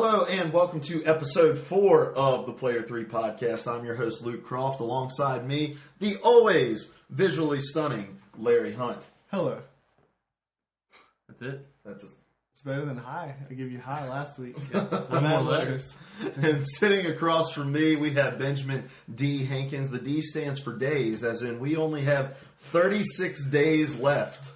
Hello and welcome to episode 4 of the Player 3 podcast. I'm your host Luke Croft. Alongside me, the always visually stunning Larry Hunt. Hello. That's it? It's better than hi. I gave you hi last week. One more letters. And sitting across from me, we have Benjamin D. Hankins. The D stands for days, as in we only have 36 days left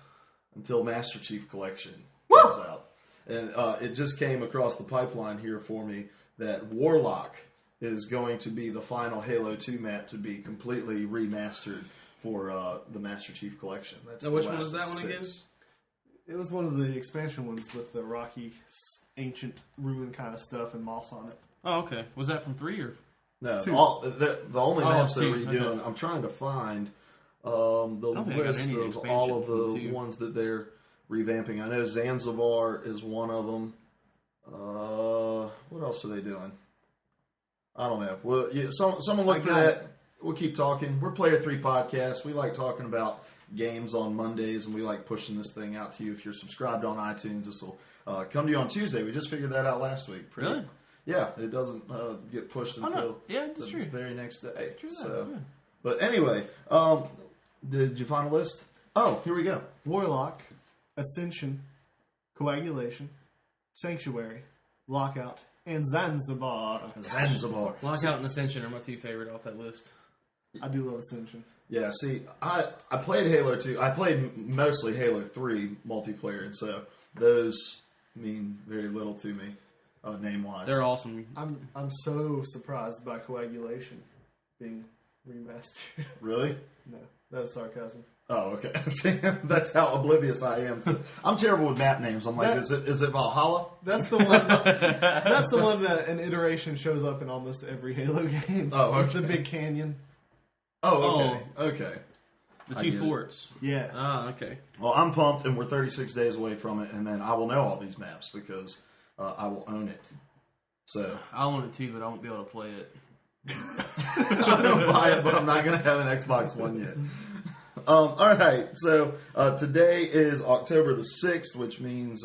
until Master Chief Collection comes out. And it just came across the pipeline here for me that Warlock is going to be the final Halo 2 map to be completely remastered for the Master Chief Collection. Now, which one was that one again? It was one of the expansion ones with the rocky, ancient ruin kind of stuff and moss on it. Oh, okay. Was that from 3 or? No, the only maps they're redoing. Okay. I'm trying to find the list of all of the ones that they're revamping. I know Zanzibar is one of them. What else are they doing? I don't know. Well, yeah, someone look for that. We'll keep talking. We're Player 3 Podcast. We like talking about games on Mondays, and we like pushing this thing out to you. If you're subscribed on iTunes, this will come to you on Tuesday. We just figured that out last week. Really? Yeah, it doesn't get pushed until the very next day. True so, yeah. But anyway, did you find a list? Oh, here we go. Warlock, Ascension, Coagulation, Sanctuary, Lockout, and Zanzibar. Lockout and Ascension are my two favorite off that list. I do love Ascension. Yeah, see, I played Halo 2. I played mostly Halo 3 multiplayer, and so those mean very little to me, name-wise. They're awesome. I'm so surprised by Coagulation being remastered. Really? No, that was sarcasm. Oh, okay. That's how oblivious I am. I'm terrible with map names. I'm like, is it Valhalla? That's the one. That's the one that an iteration shows up in almost every Halo game. Oh, okay. With the big canyon. Oh, okay. Okay. The two forts. Yeah. Ah, okay. Well, I'm pumped, and we're 36 days away from it, and then I will know all these maps because I will own it. So I own it too, but I won't be able to play it. I don't buy it, but I'm not going to have an Xbox One yet. All right, so today is October the 6th, which means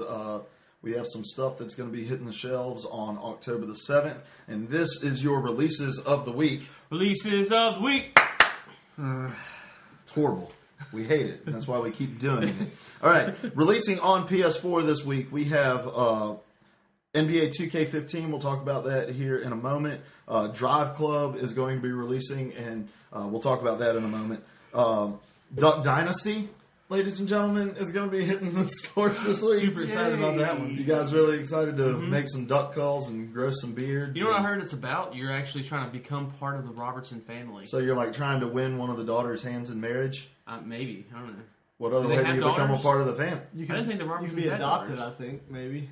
we have some stuff that's going to be hitting the shelves on October the 7th, and this is your releases of the week. Releases of the week! It's horrible. We hate it. That's why we keep doing it. All right, releasing on PS4 this week, we have NBA 2K15. We'll talk about that here in a moment. Driveclub is going to be releasing, and we'll talk about that in a moment. Duck Dynasty, ladies and gentlemen, is going to be hitting the stores this week. Super excited about that one. You guys really excited to make some duck calls and grow some beards? You know what I heard it's about? You're actually trying to become part of the Robertson family. So you're like trying to win one of the daughter's hands in marriage? Maybe. I don't know. What other way do you become a part of the family? I didn't think the Robertsons You can be adopted, daughters. I think, maybe.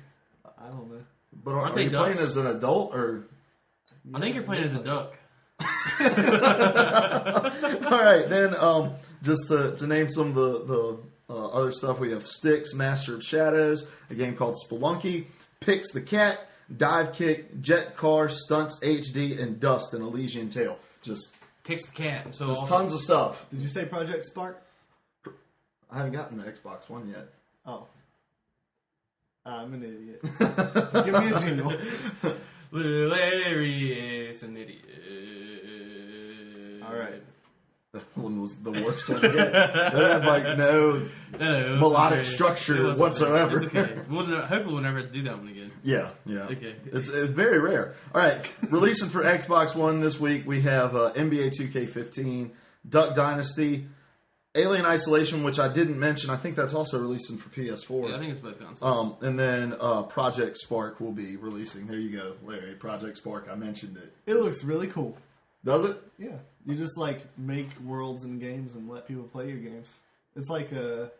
I don't know. But are you playing as an adult or? I think you're playing as a duck. All right, then just to name some of the other stuff, we have Styx, Master of Shadows, a game called Spelunky, Pix the Cat, Dive Kick, Jet Car, Stunts HD, and Dust, an Elysian Tale. Just Pix the Cat. So just tons of stuff. Did you say Project Spark? I haven't gotten an Xbox One yet. Oh. I'm an idiot. Give me a jingle. Larry is an idiot. All right. That one was the worst one to get. That had like no melodic structure whatsoever. It's okay. Hopefully we'll never have to do that one again. Yeah. Okay. It's very rare. All right, releasing for Xbox One this week, we have NBA 2K15, Duck Dynasty, Alien Isolation, which I didn't mention. I think that's also releasing for PS4. Yeah, I think it's both consoles. And then Project Spark will be releasing. There you go, Larry. Project Spark. I mentioned it. It looks really cool. Does it? Yeah. You just like make worlds and games and let people play your games. It's like a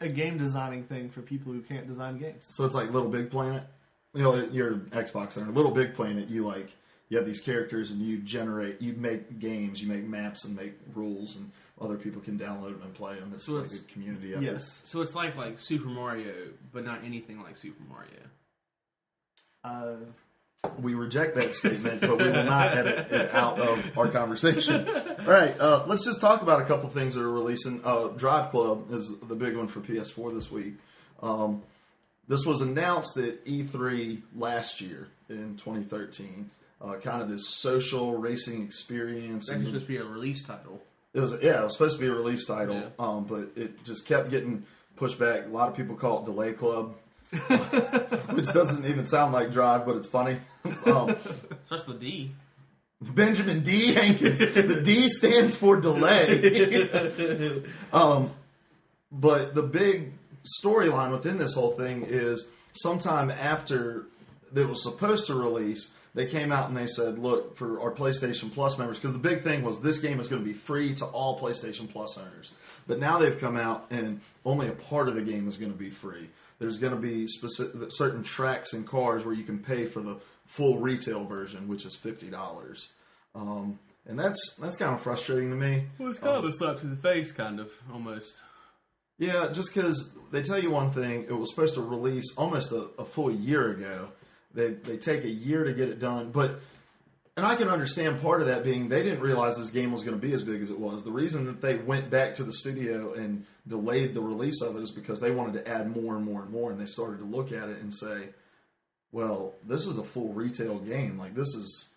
game designing thing for people who can't design games. So it's like Little Big Planet. You know, your Xbox owner. Little Big Planet. You have these characters and you make games, you make maps and make rules, and other people can download them and play them. It's like a community effort. Yes. So it's like Super Mario, but not anything like Super Mario. We reject that statement, but we will not edit it out of our conversation. All right, let's just talk about a couple things that are releasing. Driveclub is the big one for PS4 this week. this was announced at E3 last year in 2013. Kind of this social racing experience. It's actually supposed to be a release title. It was supposed to be a release title, but it just kept getting pushed back. A lot of people call it Delay Club, which doesn't even sound like Drive, but it's funny. Starts with D. Benjamin D. Hankins. The D stands for delay. But the big storyline within this whole thing is sometime after it was supposed to release, they came out and they said, look, for our PlayStation Plus members, because the big thing was this game is going to be free to all PlayStation Plus owners. But now they've come out and only a part of the game is going to be free. There's going to be certain tracks and cars where you can pay for the full retail version, which is $50. And that's kind of frustrating to me. Well, it's kind of a slap to the face, kind of, almost. Yeah, just because they tell you one thing, it was supposed to release almost a full year ago. They take a year to get it done, and I can understand part of that being they didn't realize this game was going to be as big as it was. The reason that they went back to the studio and delayed the release of it is because they wanted to add more and more and more, and they started to look at it and say, well, this is a full retail game. Like this is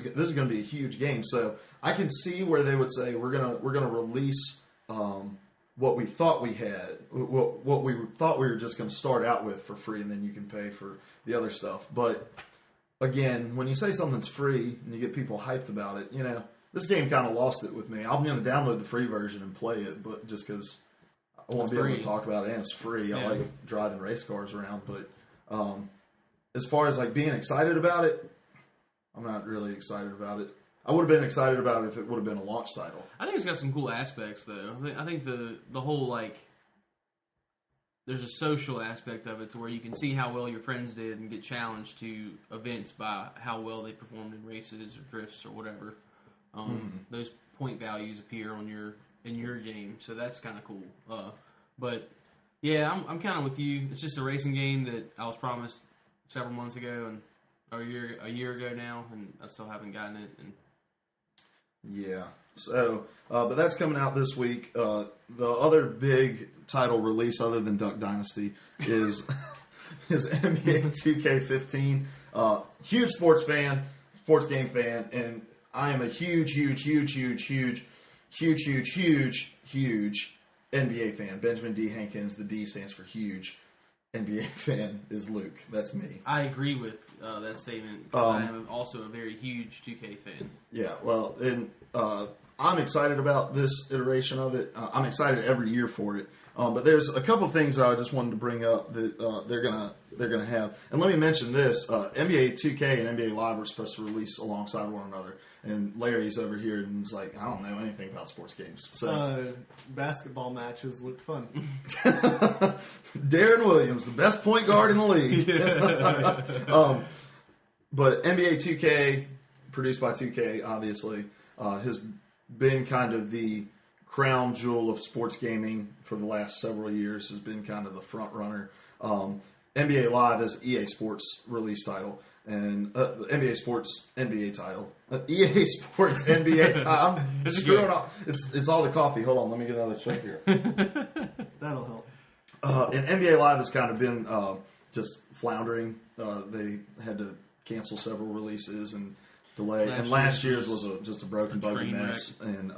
going to be a huge game. So I can see where they would say we're gonna release what we thought we had, what we thought we were just going to start out with for free, and then you can pay for the other stuff. But again, when you say something's free and you get people hyped about it, this game kind of lost it with me. I'm going to download the free version and play it, but just because I won't be able to talk about it and it's free. I like driving race cars around, but as far as like being excited about it, I'm not really excited about it. I would have been excited about it if it would have been a launch title. I think it's got some cool aspects, though. I think the whole, like, there's a social aspect of it to where you can see how well your friends did and get challenged to events by how well they performed in races or drifts or whatever. Those point values appear in your game, so that's kind of cool. But yeah, I'm kind of with you. It's just a racing game that I was promised several months ago and a year ago now, and I still haven't gotten it. And yeah. So, but that's coming out this week. The other big title release, other than Duck Dynasty, is NBA 2K15. Huge sports game fan, and I am a huge NBA fan. Benjamin D. Hankins, the D stands for huge. NBA fan is Luke. That's me. I agree with that statement. I am also a very huge 2K fan. Yeah, well, and I'm excited about this iteration of it. I'm excited every year for it. But there's a couple things I just wanted to bring up that they're gonna have. And let me mention this: NBA 2K and NBA Live are supposed to release alongside one another. And Larry's over here and is like, I don't know anything about sports games. So basketball matches look fun. Darren Williams, the best point guard in the league. But NBA 2K, produced by 2K, obviously, has been kind of the crown jewel of sports gaming for the last several years, has been kind of the front runner. NBA Live is EA Sports release title, and NBA Sports NBA title. EA Sports NBA title. I'm screwing up. It's all the coffee. Hold on, let me get another check here. That'll help. And NBA Live has kind of been just floundering. They had to cancel several releases and delay. And last year's was just a broken, buggy mess. And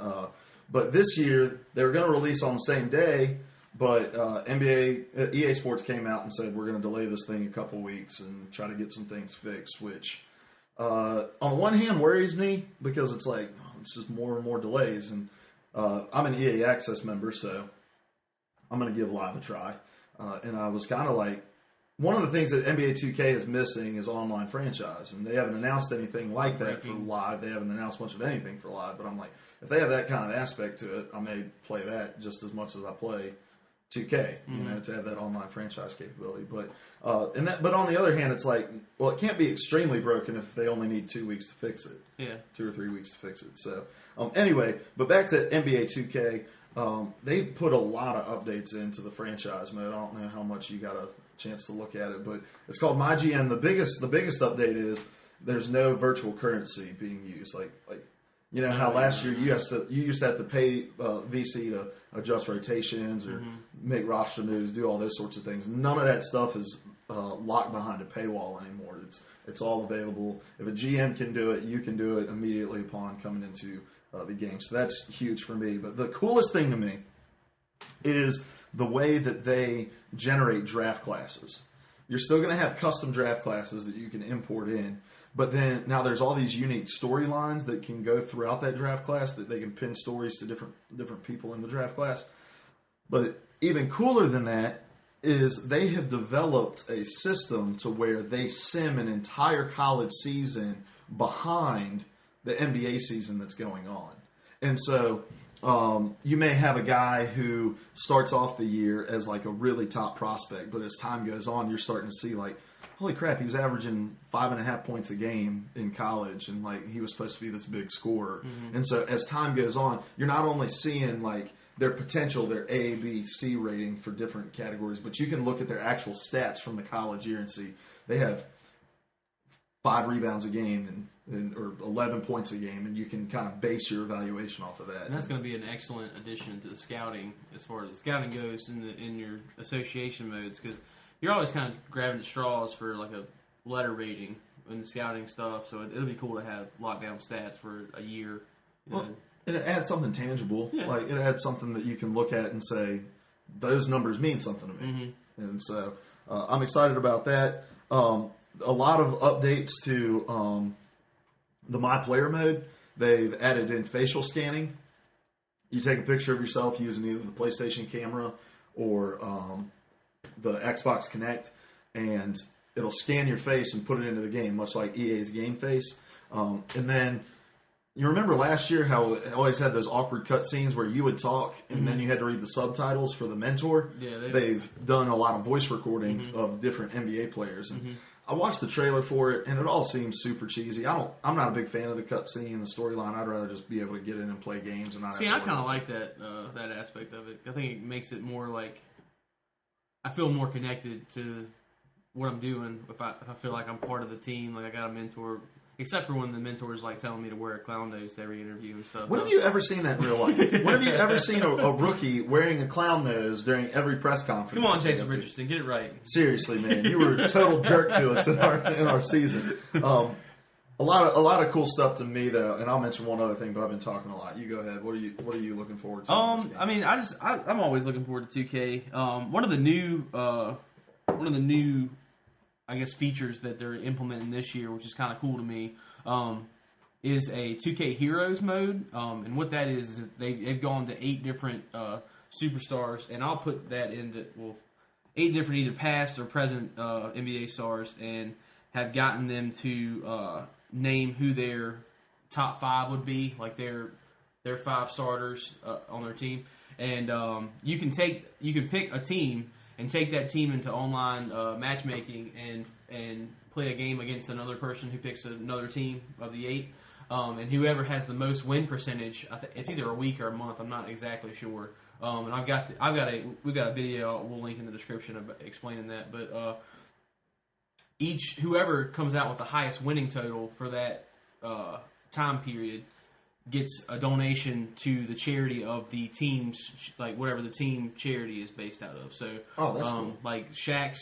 but this year they were going to release on the same day, but EA Sports came out and said we're going to delay this thing a couple weeks and try to get some things fixed. Which, on the one hand, worries me because it's like it's just more and more delays. And I'm an EA Access member, so I'm going to give Live a try. And I was kind of like, one of the things that NBA 2K is missing is online franchise. And they haven't announced anything like that for Live. They haven't announced much of anything for Live. But I'm like, if they have that kind of aspect to it, I may play that just as much as I play 2K, to have that online franchise capability. But but on the other hand, it's like, well, it can't be extremely broken if they only need 2 weeks to fix it. Yeah. 2 or 3 weeks to fix it. So, anyway, but back to NBA 2K. They put a lot of updates into the franchise mode. I don't know how much you got a chance to look at it, but it's called MyGM. The biggest update is there's no virtual currency being used. Like You know how last year you used to have to pay VC to adjust rotations or make roster moves, do all those sorts of things. None of that stuff is locked behind a paywall anymore. It's all available. If a GM can do it, you can do it immediately upon coming into the game. So that's huge for me. But the coolest thing to me is the way that they generate draft classes. You're still going to have custom draft classes that you can import in. But then now there's all these unique storylines that can go throughout that draft class that they can pin stories to different people in the draft class. But even cooler than that is they have developed a system to where they sim an entire college season behind the NBA season that's going on. And so you may have a guy who starts off the year as like a really top prospect, but as time goes on, you're starting to see like, holy crap, he was averaging 5.5 points a game in college, and like he was supposed to be this big scorer. And so as time goes on, you're not only seeing like their potential, their A, B, C rating for different categories, but you can look at their actual stats from the college year and see they have 5 rebounds a game or 11 points a game, and you can kind of base your evaluation off of that. And that's going to be an excellent addition to the scouting as far as the scouting goes in your association modes, because you're always kind of grabbing at straws for like a letter rating in the scouting stuff. So it'll be cool to have lockdown stats for a year. Well, and it adds something tangible. Yeah. Like it adds something that you can look at and say, those numbers mean something to me. And so I'm excited about that. A lot of updates to the My Player mode. They've added in facial scanning. You take a picture of yourself using either the PlayStation camera or the Xbox Kinect, and it'll scan your face and put it into the game, much like EA's Game Face. And then you remember last year how it always had those awkward cutscenes where you would talk and then you had to read the subtitles for the mentor? Yeah, they've done a lot of voice recording of different NBA players. And I watched the trailer for it, and it all seems super cheesy. I'm not a big fan of the cutscene and the storyline. I'd rather just be able to get in and play games. And not see, I kind of like that aspect of it. I think it makes it more like I feel more connected to what I'm doing if I feel like I'm part of the team, like I got a mentor. Except for when the mentor is like telling me to wear a clown nose to every interview and stuff. When have you ever seen that in real life? When have you ever seen a rookie wearing a clown nose during every press conference? Come on, Jason Richardson, get it right. Seriously, man, you were a total jerk to us in our season. A lot of cool stuff to me though, and I'll mention one other thing, but I've been talking a lot. You go ahead. What are you looking forward to? I mean, I'm always looking forward to 2K. One of the new I guess features that they're implementing this year, which is kind of cool to me, is a 2K Heroes mode. And what that is they've gone to 8 different superstars, and I'll put that into 8 different either past or present NBA stars, and have gotten them to name who their top 5 would be, like their 5 starters on their team. And you can pick a team and take that team into online matchmaking and play a game against another person who picks another team of the 8. And whoever has the most win percentage, it's either a week or a month. I'm not exactly sure. And we've got a video we'll link in the description about explaining that. But whoever comes out with the highest winning total for that time period gets a donation to the charity of the team's, like whatever the team charity is based out of. So, that's cool. Like Shaq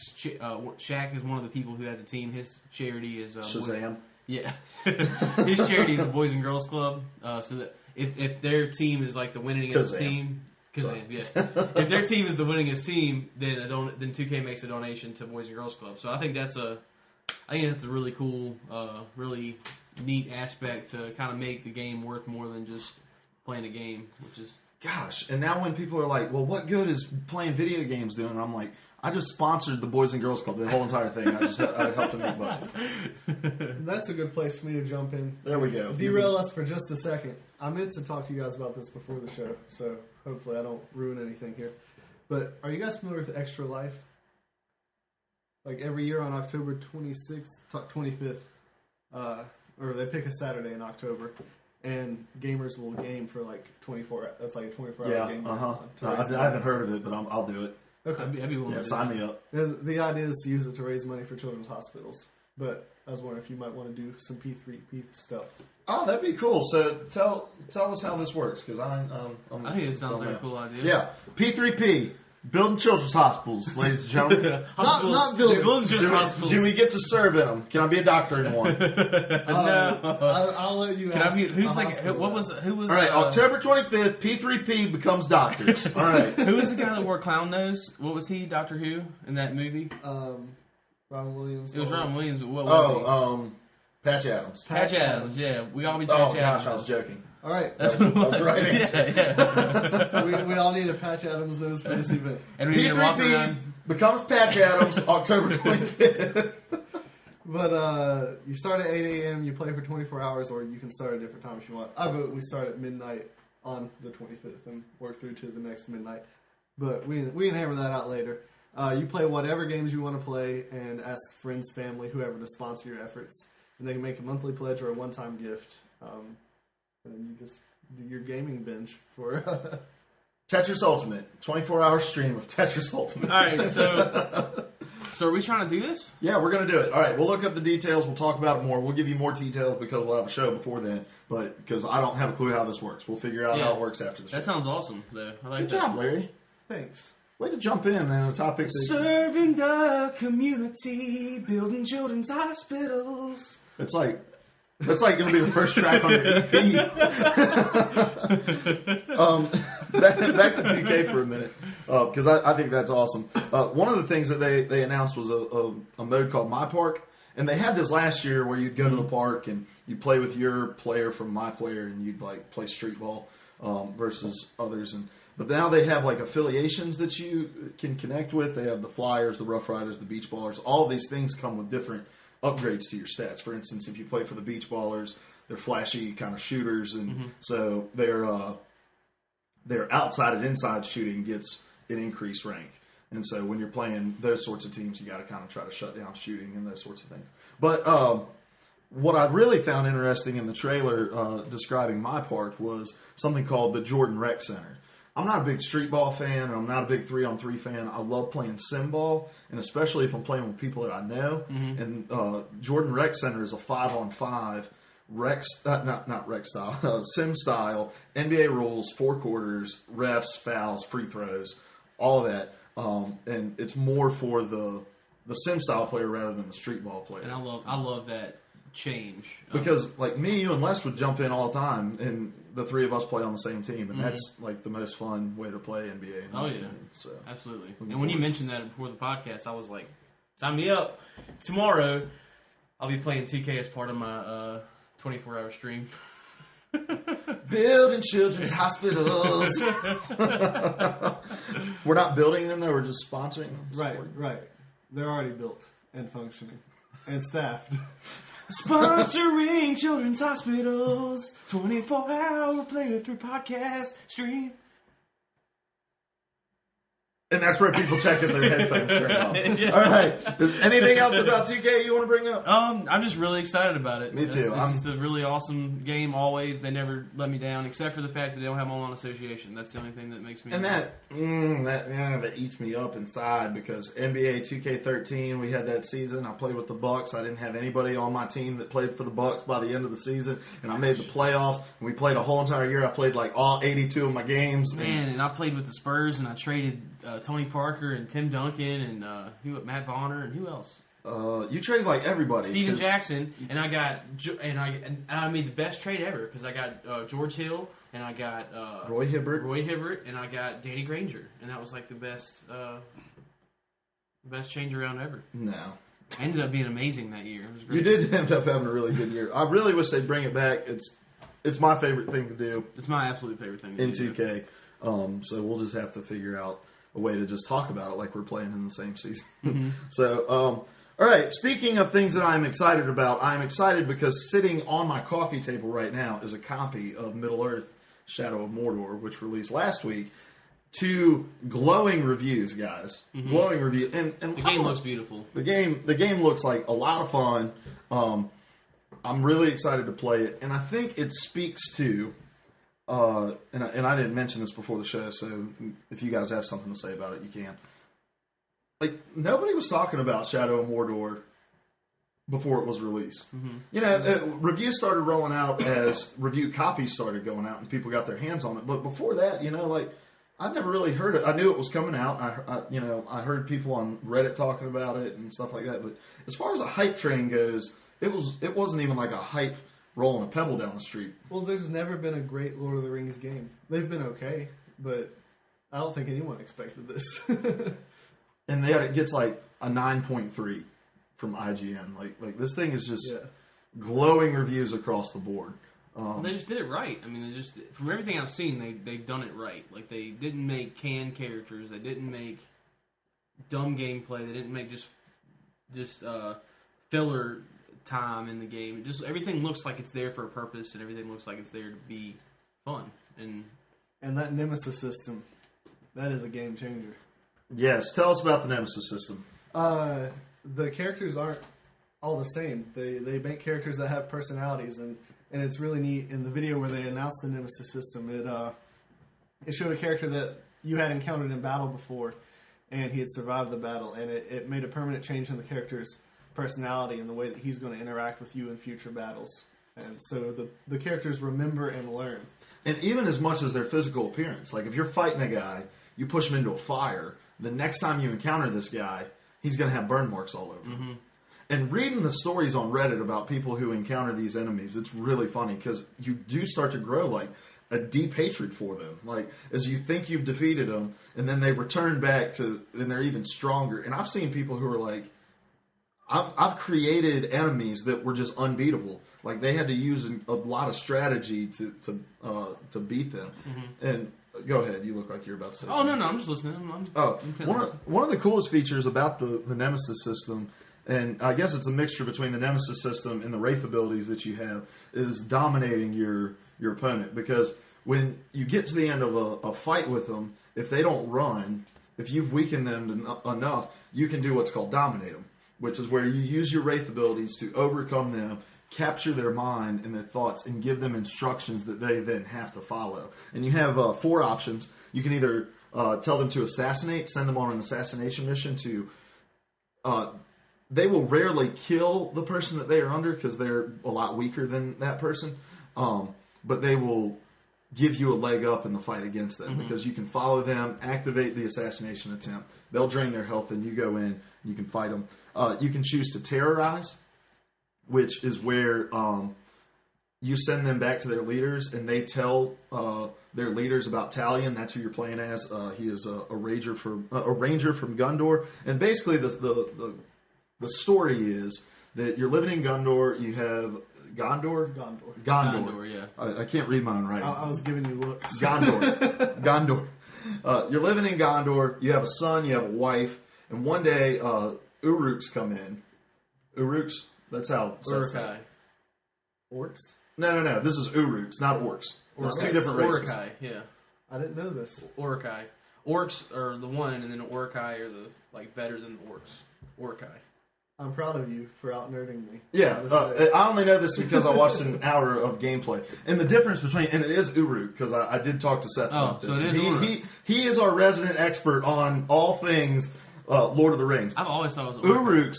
is one of the people who has a team. His charity is Shazam. Yeah, his charity is the Boys and Girls Club. So that if their team is like the winningest team, if their team is the winningest team, then 2K makes a donation to Boys and Girls Club. So I think that's a really cool, really neat aspect to kind of make the game worth more than just playing a game, which is... Gosh, and now when people are like, well, what good is playing video games doing? And I'm like, I just sponsored the Boys and Girls Club, the whole entire thing. I helped them make budget. That's a good place for me to jump in. There we go. Derail us for just a second. I meant to talk to you guys about this before the show, so hopefully I don't ruin anything here. But are you guys familiar with Extra Life? Like every year on October 26th, 25th, or they pick a Saturday in October, and gamers will game for like 24. That's like a 24-hour game. I haven't heard of it, but I'll do it. Okay, I'd be willing to sign me up. And the idea is to use it to raise money for children's hospitals. But I was wondering if you might want to do some P3P stuff. Oh, that'd be cool. So tell us how this works, because I think it sounds like a cool idea. Yeah, P3P, building children's hospitals, ladies and gentlemen. not building children's hospitals. Do we get to serve in them? Can I be a doctor in one? No. I'll let you. Can ask I be? Who's a like? hospital Who was? All right, October 25th, P3P becomes doctors. All right. Who was the guy that wore clown nose? What was he? Doctor Who in that movie? Robin Williams. It was Robin Williams. But what was he? Patch Adams. Patch Adams. Yeah, we all be Patch Adams. Oh gosh, I was joking. All right, That's what it was. That's right answer. Yeah. we all need a Patch Adams nose for this event. And we need to walk P3P around. becomes Patch Adams October 25th. But you start at 8 a.m., you play for 24 hours, or you can start at a different time if you want. I vote we start at midnight on the 25th and work through to the next midnight. But we can hammer that out later. You play whatever games you want to play and ask friends, family, whoever to sponsor your efforts. And they can make a monthly pledge or a one-time gift. And then you just do your gaming binge for... Tetris Ultimate, 24-hour stream of Tetris Ultimate. All right, so are we trying to do this? Yeah, we're going to do it. All right, we'll look up the details. We'll talk about it more. We'll give you more details because we'll have a show before then. But because I don't have a clue how this works. We'll figure out how it works after the show. That sounds awesome, though. I like Good that. job, Larry. Thanks. Way to jump in on a topic. Serving the community, building children's hospitals. It's like going to be the first track on your EP. Back to 2K for a minute, because I think that's awesome. One of the things that they announced was a mode called My Park, and they had this last year where you'd go to the park and you'd play with your player from My Player, and you'd like play street ball versus others. But now they have like affiliations that you can connect with. They have the Flyers, the Rough Riders, the Beach Ballers. All of these things come with different upgrades to your stats. For instance, if you play for the Beach Ballers, they're flashy kind of shooters, and so their outside and inside shooting gets an increased rank. And so when you're playing those sorts of teams, you got to kind of try to shut down shooting and those sorts of things. But what I really found interesting in the trailer describing My Park was something called the Jordan Rec Center. I'm not a big street ball fan, and I'm not a big 3-on-3 fan. I love playing sim ball, and especially if I'm playing with people that I know. And Jordan Rec Center is a 5-on-5 not rec style, sim style, NBA rules, 4 quarters, refs, fouls, free throws, all of that. And it's more for the sim style player rather than the street ball player. And I love that change. Because like me, you and Les would jump in all the time, and the three of us play on the same team, and that's like the most fun way to play NBA. Oh yeah, so absolutely. And when you mentioned that before the podcast, I was like, sign me up. Tomorrow, I'll be playing 2K as part of my 24-hour stream. Building children's hospitals. We're not building them, though. We're just sponsoring them. Right. They're already built and functioning and staffed. Sponsoring children's hospitals, 24-hour player through podcast stream. And that's where people check if their headphones turn off. Yeah. All right. Anything else about 2K you want to bring up? I'm just really excited about it. Me too. It's just a really awesome game always. They never let me down, except for the fact that they don't have online association. That's the only thing that makes me... And that eats me up inside, because NBA 2K13, we had that season. I played with the Bucks. I didn't have anybody on my team that played for the Bucks by the end of the season, and I made the playoffs. And we played a whole entire year. I played like all 82 of my games. Man, and I played with the Spurs, and I traded Tony Parker and Tim Duncan and Matt Bonner and who else? You traded like everybody. Steven Jackson, and I made the best trade ever, because I got George Hill, and I got Roy Hibbert, and I got Danny Granger, and that was like the best change around ever. No. Ended up being amazing that year. It was great. You did end up having a really good year. I really wish they'd bring it back. It's my favorite thing to do. It's my absolute favorite thing to do. In 2K. So we'll just have to figure out a way to just talk about it like we're playing in the same season. So, all right. Speaking of things that I'm excited about, I'm excited because sitting on my coffee table right now is a copy of Middle-earth: Shadow of Mordor, which released last week. 2 glowing reviews, guys. Glowing review, and the game looks beautiful. The game looks like a lot of fun. I'm really excited to play it, and I think it speaks to. And I didn't mention this before the show, so if you guys have something to say about it, you can. Like, nobody was talking about Shadow of Mordor before it was released. You know, reviews started rolling out as review copies started going out and people got their hands on it. But before that, you know, like, I've never really heard it. I knew it was coming out. I heard people on Reddit talking about it and stuff like that. But as far as a hype train goes, it wasn't even like a hype rolling a pebble down the street. Well, there's never been a great Lord of the Rings game. They've been okay, but I don't think anyone expected this. And it gets like a 9.3 from IGN. Like this thing is just glowing reviews across the board. They just did it right. I mean, from everything I've seen, they've done it right. Like, they didn't make canned characters. They didn't make dumb gameplay. They didn't make just filler time in the game. Everything looks like it's there for a purpose, and everything looks like it's there to be fun. And that Nemesis system, that is a game changer. Yes, tell us about the Nemesis system. The characters aren't all the same. They make characters that have personalities, and it's really neat. In the video where they announced the Nemesis system, it showed a character that you had encountered in battle before, and he had survived the battle, and it made a permanent change in the character's personality and the way that he's going to interact with you in future battles. And so the characters remember and learn. And even as much as their physical appearance. Like, if you're fighting a guy, you push him into a fire, the next time you encounter this guy, he's going to have burn marks all over him. And reading the stories on Reddit about people who encounter these enemies, it's really funny because you do start to grow like a deep hatred for them. Like, as you think you've defeated them, and then they return back and they're even stronger. And I've seen people who are like, I've created enemies that were just unbeatable. Like, they had to use a lot of strategy to beat them. And go ahead, you look like you're about to say something. No, I'm just listening. One of the coolest features about the Nemesis system, and I guess it's a mixture between the Nemesis system and the Wraith abilities that you have, is dominating your opponent. Because when you get to the end of a fight with them, if they don't run, if you've weakened them enough, you can do what's called dominate them, which is where you use your Wraith abilities to overcome them, capture their mind and their thoughts, and give them instructions that they then have to follow. And you have 4 options. You can either tell them to assassinate, send them on an assassination mission to... they will rarely kill the person that they are under because they're a lot weaker than that person. But they will give you a leg up in the fight against them because you can follow them, activate the assassination attempt. They'll drain their health and you go in and you can fight them. You can choose to terrorize, which is where you send them back to their leaders and they tell their leaders about Talion. That's who you're playing as. He is a ranger from Gondor. And basically the story is that you're living in Gondor. You have Gondor, yeah. I can't read my own writing. I was giving you looks. Gondor. You're living in Gondor. You have a son. You have a wife. And one day, Uruks come in. Uruks. That's how. Urukai. Orcs? No. This is Uruks, not orcs. It's 2 different races. Urukai, yeah. I didn't know this. Urukai. Orcs are the one, and then Urukai are better than the orcs. Urukai. I'm proud of you for out-nerding me. Yeah, I only know this because I watched an hour of gameplay. And the difference between... And it is Uruk, because I did talk to Seth about this. So it is Uruk. He is our resident expert on all things Lord of the Rings. I've always thought it was Uruks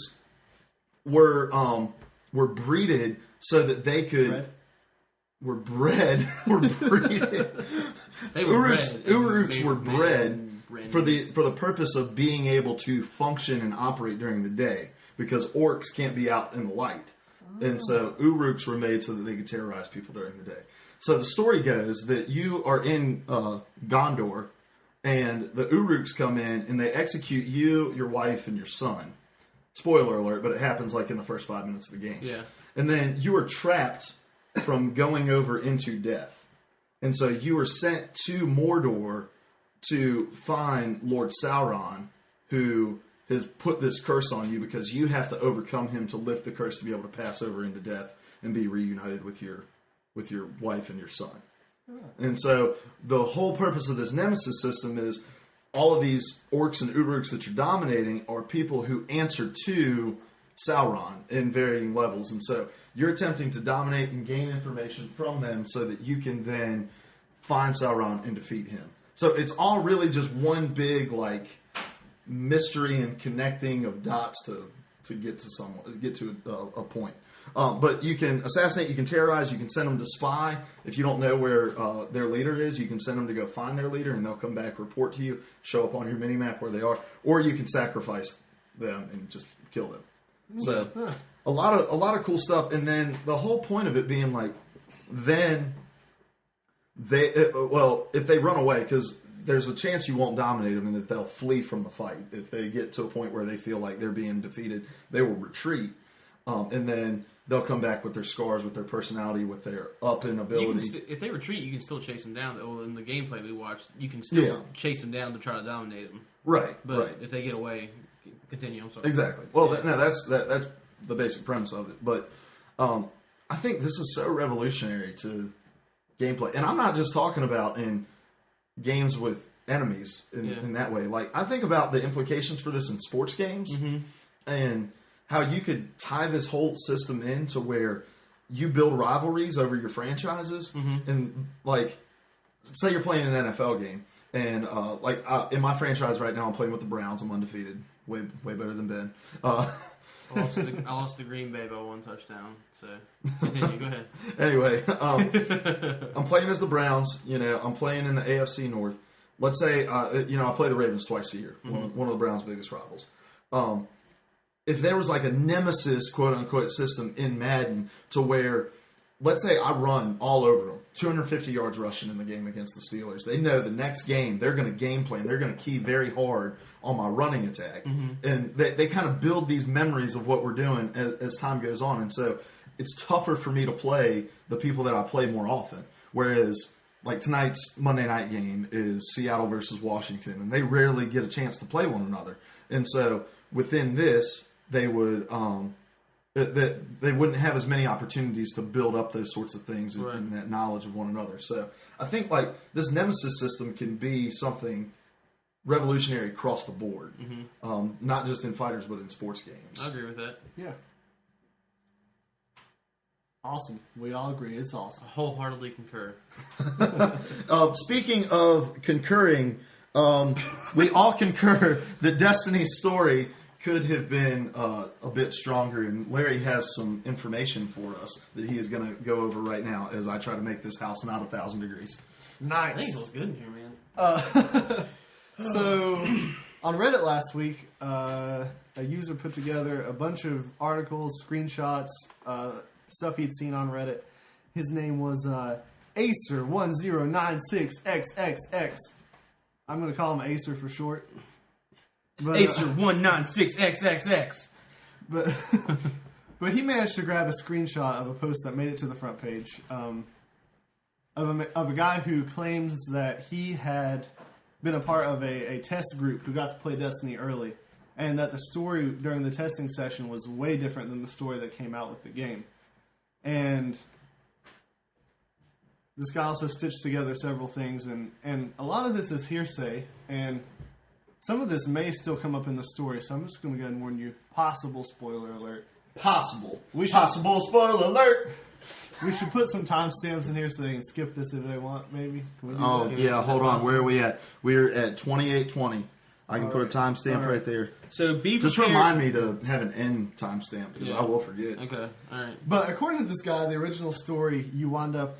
were breeded so that they could... Were bred. Breeded. Uruks were bred for the purpose of being able to function and operate during the day. Because orcs can't be out in the light. And so Uruks were made so that they could terrorize people during the day. So the story goes that you are in Gondor, and the Uruks come in, and they execute you, your wife, and your son. Spoiler alert, but it happens like in the first 5 minutes of the game. Yeah. And then you are trapped from going over into death. And so you are sent to Mordor to find Lord Sauron, who... has put this curse on you because you have to overcome him to lift the curse to be able to pass over into death and be reunited with your wife and your son. And so the whole purpose of this Nemesis system is all of these orcs and Uruks that you're dominating are people who answer to Sauron in varying levels. And so you're attempting to dominate and gain information from them so that you can then find Sauron and defeat him. So it's all really just one big, mystery and connecting of dots to to get to a point. But you can assassinate, you can terrorize, you can send them to spy. If you don't know where their leader is, you can send them to go find their leader, and they'll come back, report to you, show up on your mini map where they are, or you can sacrifice them and just kill them. So a lot of cool stuff, and then the whole point of it being like, then if they run away, because there's a chance you won't dominate them and that they'll flee from the fight. If they get to a point where they feel like they're being defeated, they will retreat, and then they'll come back with their scars, with their personality, with their up-in ability. If they retreat, you can still chase them down. Well, in the gameplay we watched, you can still chase them down to try to dominate them. Right, but if they get away, continue. I'm sorry. Exactly. Well, that's the basic premise of it. But I think this is so revolutionary to gameplay, and I'm not just talking about in games with enemies in that way. Like, I think about the implications for this in sports games, and how you could tie this whole system in to where you build rivalries over your franchises, and like, say you're playing an NFL game, and in my franchise right now, I'm playing with the Browns. I'm undefeated, way better than Ben. I lost to Green Bay by 1 touchdown. So continue. Go ahead. Anyway, I'm playing as the Browns. I'm playing in the AFC North. Let's say I play the Ravens twice a year. One of the Browns' biggest rivals. If there was like a nemesis, quote unquote, system in Madden to where, let's say I run all over them, 250 yards rushing in the game against the Steelers. They know the next game they're going to game plan. They're going to key very hard on my running attack. And they kind of build these memories of what we're doing as time goes on. And so it's tougher for me to play the people that I play more often. Whereas, like, tonight's Monday night game is Seattle versus Washington, and they rarely get a chance to play one another. And so within this, they would they wouldn't have as many opportunities to build up those sorts of things and that knowledge of one another. So I think like this nemesis system can be something revolutionary across the board, not just in fighters but in sports games. I agree with that. Yeah. Awesome. We all agree. It's awesome. I wholeheartedly concur. Speaking of concurring, we all concur that Destiny's story could have been a bit stronger, and Larry has some information for us that he is going to go over right now as I try to make this house not 1,000 degrees. Nice. I think it feels good in here, man. So, on Reddit last week, a user put together a bunch of articles, screenshots, stuff he'd seen on Reddit. His name was Acer1096XXX. I'm going to call him Acer for short. But, Acer196XXX. But he managed to grab a screenshot of a post that made it to the front page of a guy who claims that he had been a part of a test group who got to play Destiny early, and that the story during the testing session was way different than the story that came out with the game. And this guy also stitched together several things, and a lot of this is hearsay, and some of this may still come up in the story, so I'm just going to go ahead and warn you. Possible spoiler alert. Possible spoiler alert! We should put some timestamps in here so they can skip this if they want, maybe. Hold on. Where are we at? We're at 28:20. I can put a timestamp right there. So be prepared. Just remind me to have an end timestamp, because I will forget. Okay, alright. But according to this guy, the original story, you wind up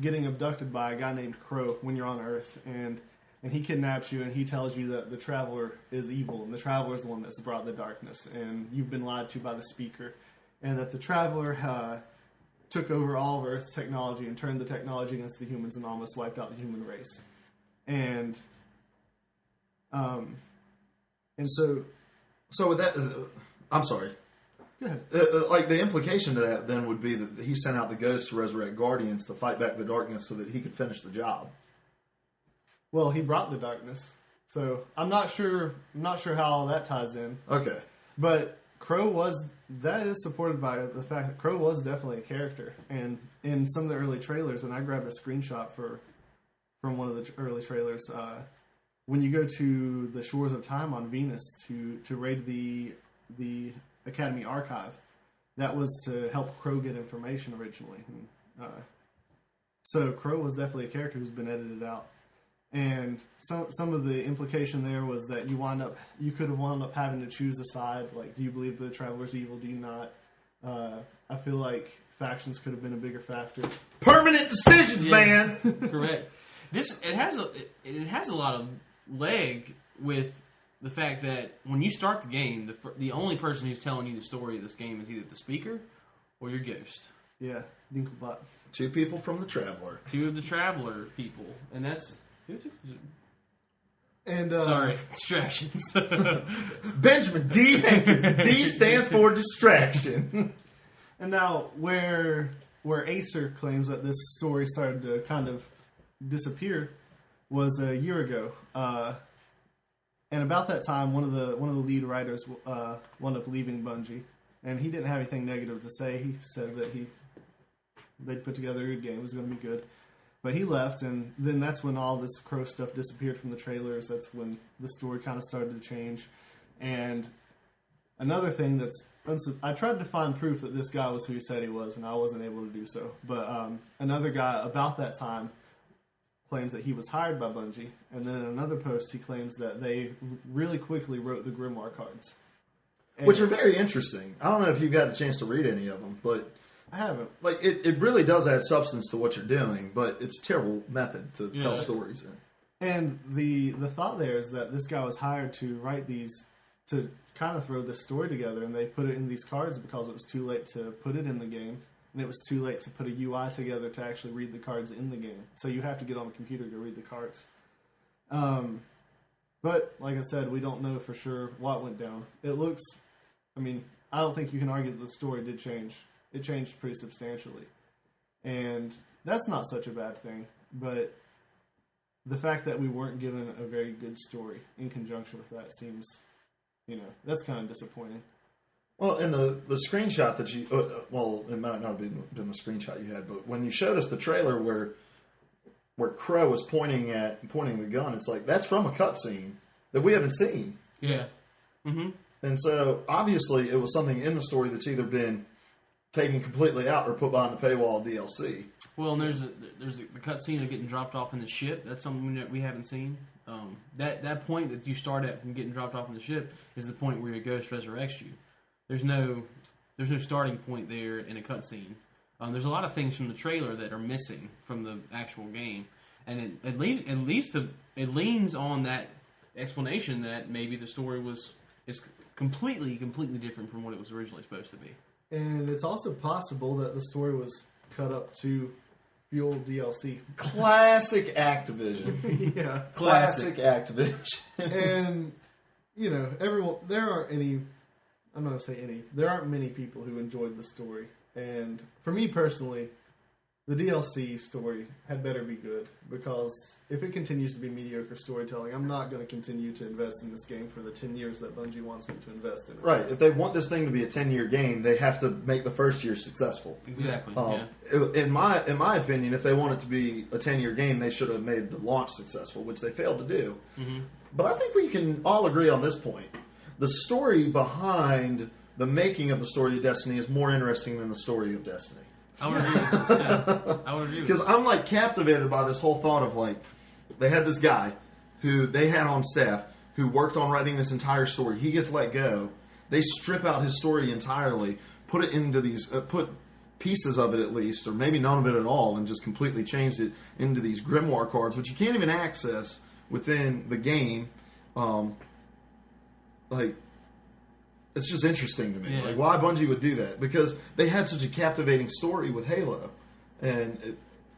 getting abducted by a guy named Crow when you're on Earth, and he kidnaps you, and he tells you that the Traveler is evil, and the Traveler is the one that's brought the darkness, and you've been lied to by the Speaker, and that the Traveler took over all of Earth's technology and turned the technology against the humans and almost wiped out the human race. And so with that, I'm sorry. Go ahead. Like, the implication to that then would be that he sent out the ghosts to resurrect Guardians to fight back the darkness so that he could finish the job. Well, he brought the darkness, so I'm not sure how all that ties in. Okay, but that is supported by the fact that Crow was definitely a character, and in some of the early trailers, and I grabbed a screenshot from one of the early trailers. When you go to the Shores of Time on Venus to raid the Academy Archive, that was to help Crow get information originally. So Crow was definitely a character who's been edited out. And some of the implication there was that you could have wound up having to choose a side. Like, do you believe the Traveler's evil? Do you not? I feel like factions could have been a bigger factor. Permanent decisions, man. Correct. It has a lot of leg with the fact that when you start the game, the only person who's telling you the story of this game is either the speaker or your ghost. Yeah, Dinklebot. 2 people from the Traveler. 2 of the Traveler people, and that's. And sorry, distractions. Benjamin D. Hankins. D stands for distraction. And now, where Acer claims that this story started to kind of disappear was a year ago, and about that time, one of the lead writers wound up leaving Bungie, and he didn't have anything negative to say. He said that they'd put together a good game; it was going to be good. But he left, and then that's when all this Crow stuff disappeared from the trailers. That's when the story kind of started to change. And another thing I tried to find proof that this guy was who he said he was, and I wasn't able to do so. But another guy about that time claims that he was hired by Bungie. And then in another post, he claims that they really quickly wrote the Grimoire cards. Which are very interesting. I don't know if you got a chance to read any of them, but I haven't. Like, it really does add substance to what you're doing, but it's a terrible method to tell stories in. And the thought there is that this guy was hired to write these, to kind of throw this story together, and they put it in these cards because it was too late to put it in the game, and it was too late to put a UI together to actually read the cards in the game. So you have to get on the computer to read the cards. But, like I said, we don't know for sure what went down. It looks, I don't think you can argue that the story did change. It changed pretty substantially. And that's not such a bad thing, but the fact that we weren't given a very good story in conjunction with that seems, that's kind of disappointing. Well, in the screenshot that you... it might not have been the screenshot you had, but when you showed us the trailer where Crow was pointing the gun, it's like, that's from a cutscene that we haven't seen. Yeah. Mm-hmm. And so, obviously, it was something in the story that's either been taken completely out or put behind the paywall of DLC. Well, and there's the cutscene of getting dropped off in the ship. That's something that we haven't seen. That point that you start at from getting dropped off in the ship is the point where your ghost resurrects you. There's no starting point there in a cutscene. There's a lot of things from the trailer that are missing from the actual game, and it leans on that explanation that maybe the story is completely different from what it was originally supposed to be. And it's also possible that the story was cut up to fuel DLC. Classic Activision. Yeah. Classic Activision. And, there aren't many people who enjoyed the story. And for me personally, the DLC story had better be good, because if it continues to be mediocre storytelling, I'm not going to continue to invest in this game for the 10 years that Bungie wants me to invest in it. Right. If they want this thing to be a 10-year game, they have to make the first year successful. Exactly. In my opinion, if they want it to be a 10-year game, they should have made the launch successful, which they failed to do. Mm-hmm. But I think we can all agree on this point. The story behind the making of the story of Destiny is more interesting than the story of Destiny. I would agree with this. Yeah. I would agree with because I'm captivated by this whole thought of they had this guy who they had on staff who worked on writing this entire story. He gets let go. They strip out his story entirely, put it into these, put pieces of it at least, or maybe none of it at all, and just completely changed it into these Grimoire cards, which you can't even access within the game. It's just interesting to me. Yeah. Why Bungie would do that. Because they had such a captivating story with Halo. And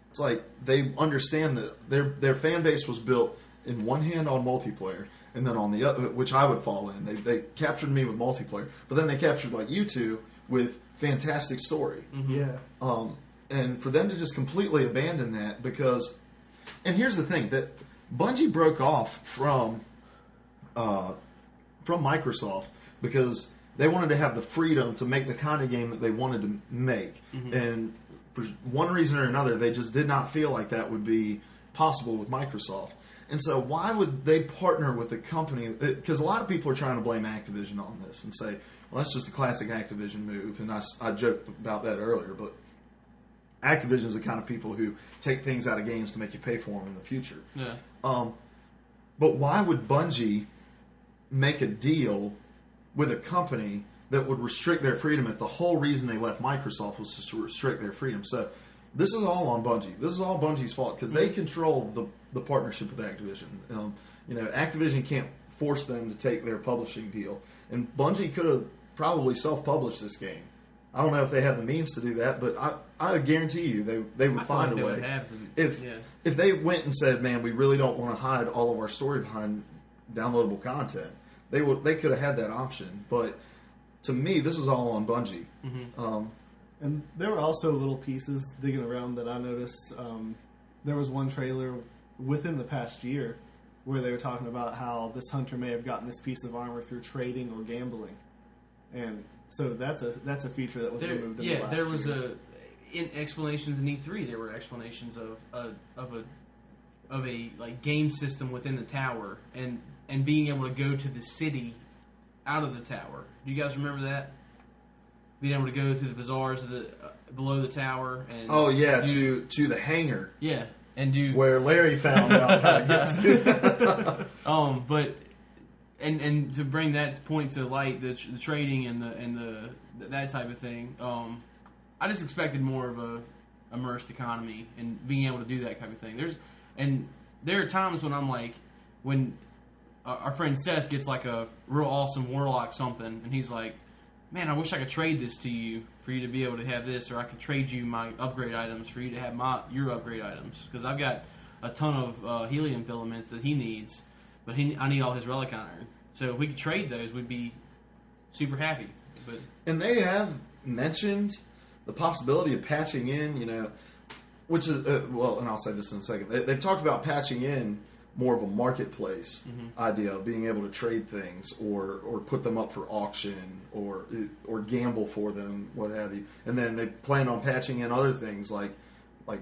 it's they understand that their fan base was built in one hand on multiplayer, and then on the other, which I would fall in. They captured me with multiplayer, but then they captured you two with fantastic story. Mm-hmm. Yeah. And for them to just completely abandon that because... And here's the thing, that Bungie broke off from Microsoft because they wanted to have the freedom to make the kind of game that they wanted to make. Mm-hmm. And for one reason or another, they just did not feel like that would be possible with Microsoft. And so why would they partner with a company? Because a lot of people are trying to blame Activision on this and say, well, that's just a classic Activision move. And I joked about that earlier. But Activision's the kind of people who take things out of games to make you pay for them in the future. Yeah. But why would Bungie make a deal with a company that would restrict their freedom if the whole reason they left Microsoft was to restrict their freedom? So this is all on Bungie. This is all Bungie's fault because they control the partnership with Activision. Activision can't force them to take their publishing deal. And Bungie could have probably self-published this game. I don't know if they have the means to do that, but I guarantee you they would find a way. If they went and said, "Man, we really don't want to hide all of our story behind downloadable content," they could have had that option. But to me, this is all on Bungie. Mm-hmm. And there were also little pieces digging around that I noticed. There was one trailer within the past year where they were talking about how this hunter may have gotten this piece of armor through trading or gambling, and so that's a feature that was removed. In the last there was year. In explanations in E3. There were explanations of a like game system within the tower and being able to go to the city out of the tower. Do you guys remember that? Being able to go through the bazaars of below the tower and to the hangar. Yeah, and do where Larry found out how to get to that. But and to bring that point to light, the trading and the that type of thing. I just expected more of a immersed economy and being able to do that type of thing. There are times when I'm like, when our friend Seth gets like a real awesome warlock something, and he's like, "Man, I wish I could trade this to you for you to be able to have this, or I could trade you my upgrade items for you to have your upgrade items, because I've got a ton of helium filaments that he needs, but I need all his relic iron. So if we could trade those, we'd be super happy." And they have mentioned the possibility of patching in, which is and I'll say this in a second. They've talked about patching in more of a marketplace idea of being able to trade things or put them up for auction or gamble for them, what have you. And then they plan on patching in other things like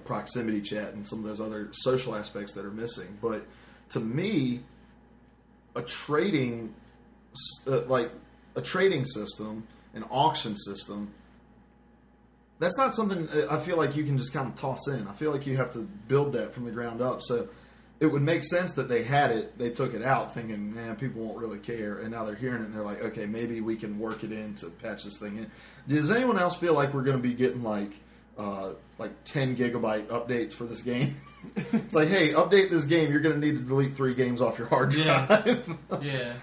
proximity chat and some of those other social aspects that are missing. But to me, a trading system, an auction system, that's not something I feel like you can just kind of toss in. I feel like you have to build that from the ground up. So it would make sense that they had it, they took it out thinking, man, people won't really care. And now they're hearing it and they're like, okay, maybe we can work it in to patch this thing in. Does anyone else feel like we're going to be getting like 10 gigabyte updates for this game? It's like, hey, update this game. You're going to need to delete 3 games off your hard drive. Yeah.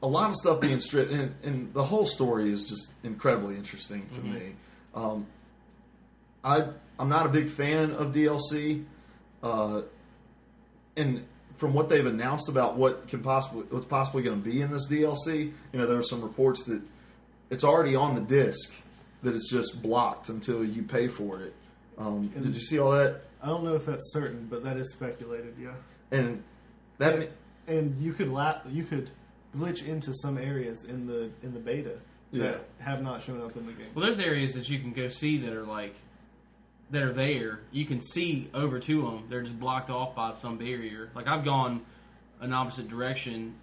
A lot of stuff being stripped, and the whole story is just incredibly interesting to me. I'm not a big fan of DLC, and from what they've announced about what's possibly going to be in this DLC, there were some reports that it's already on the disc, that it's just blocked until you pay for it. Did you see all that? I don't know if that's certain, but that is speculated. Yeah, and you could glitch into some areas in the beta that have not shown up in the game. Well, there's areas that you can go see that are there. You can see over to them. They're just blocked off by some barrier. Like I've gone an opposite direction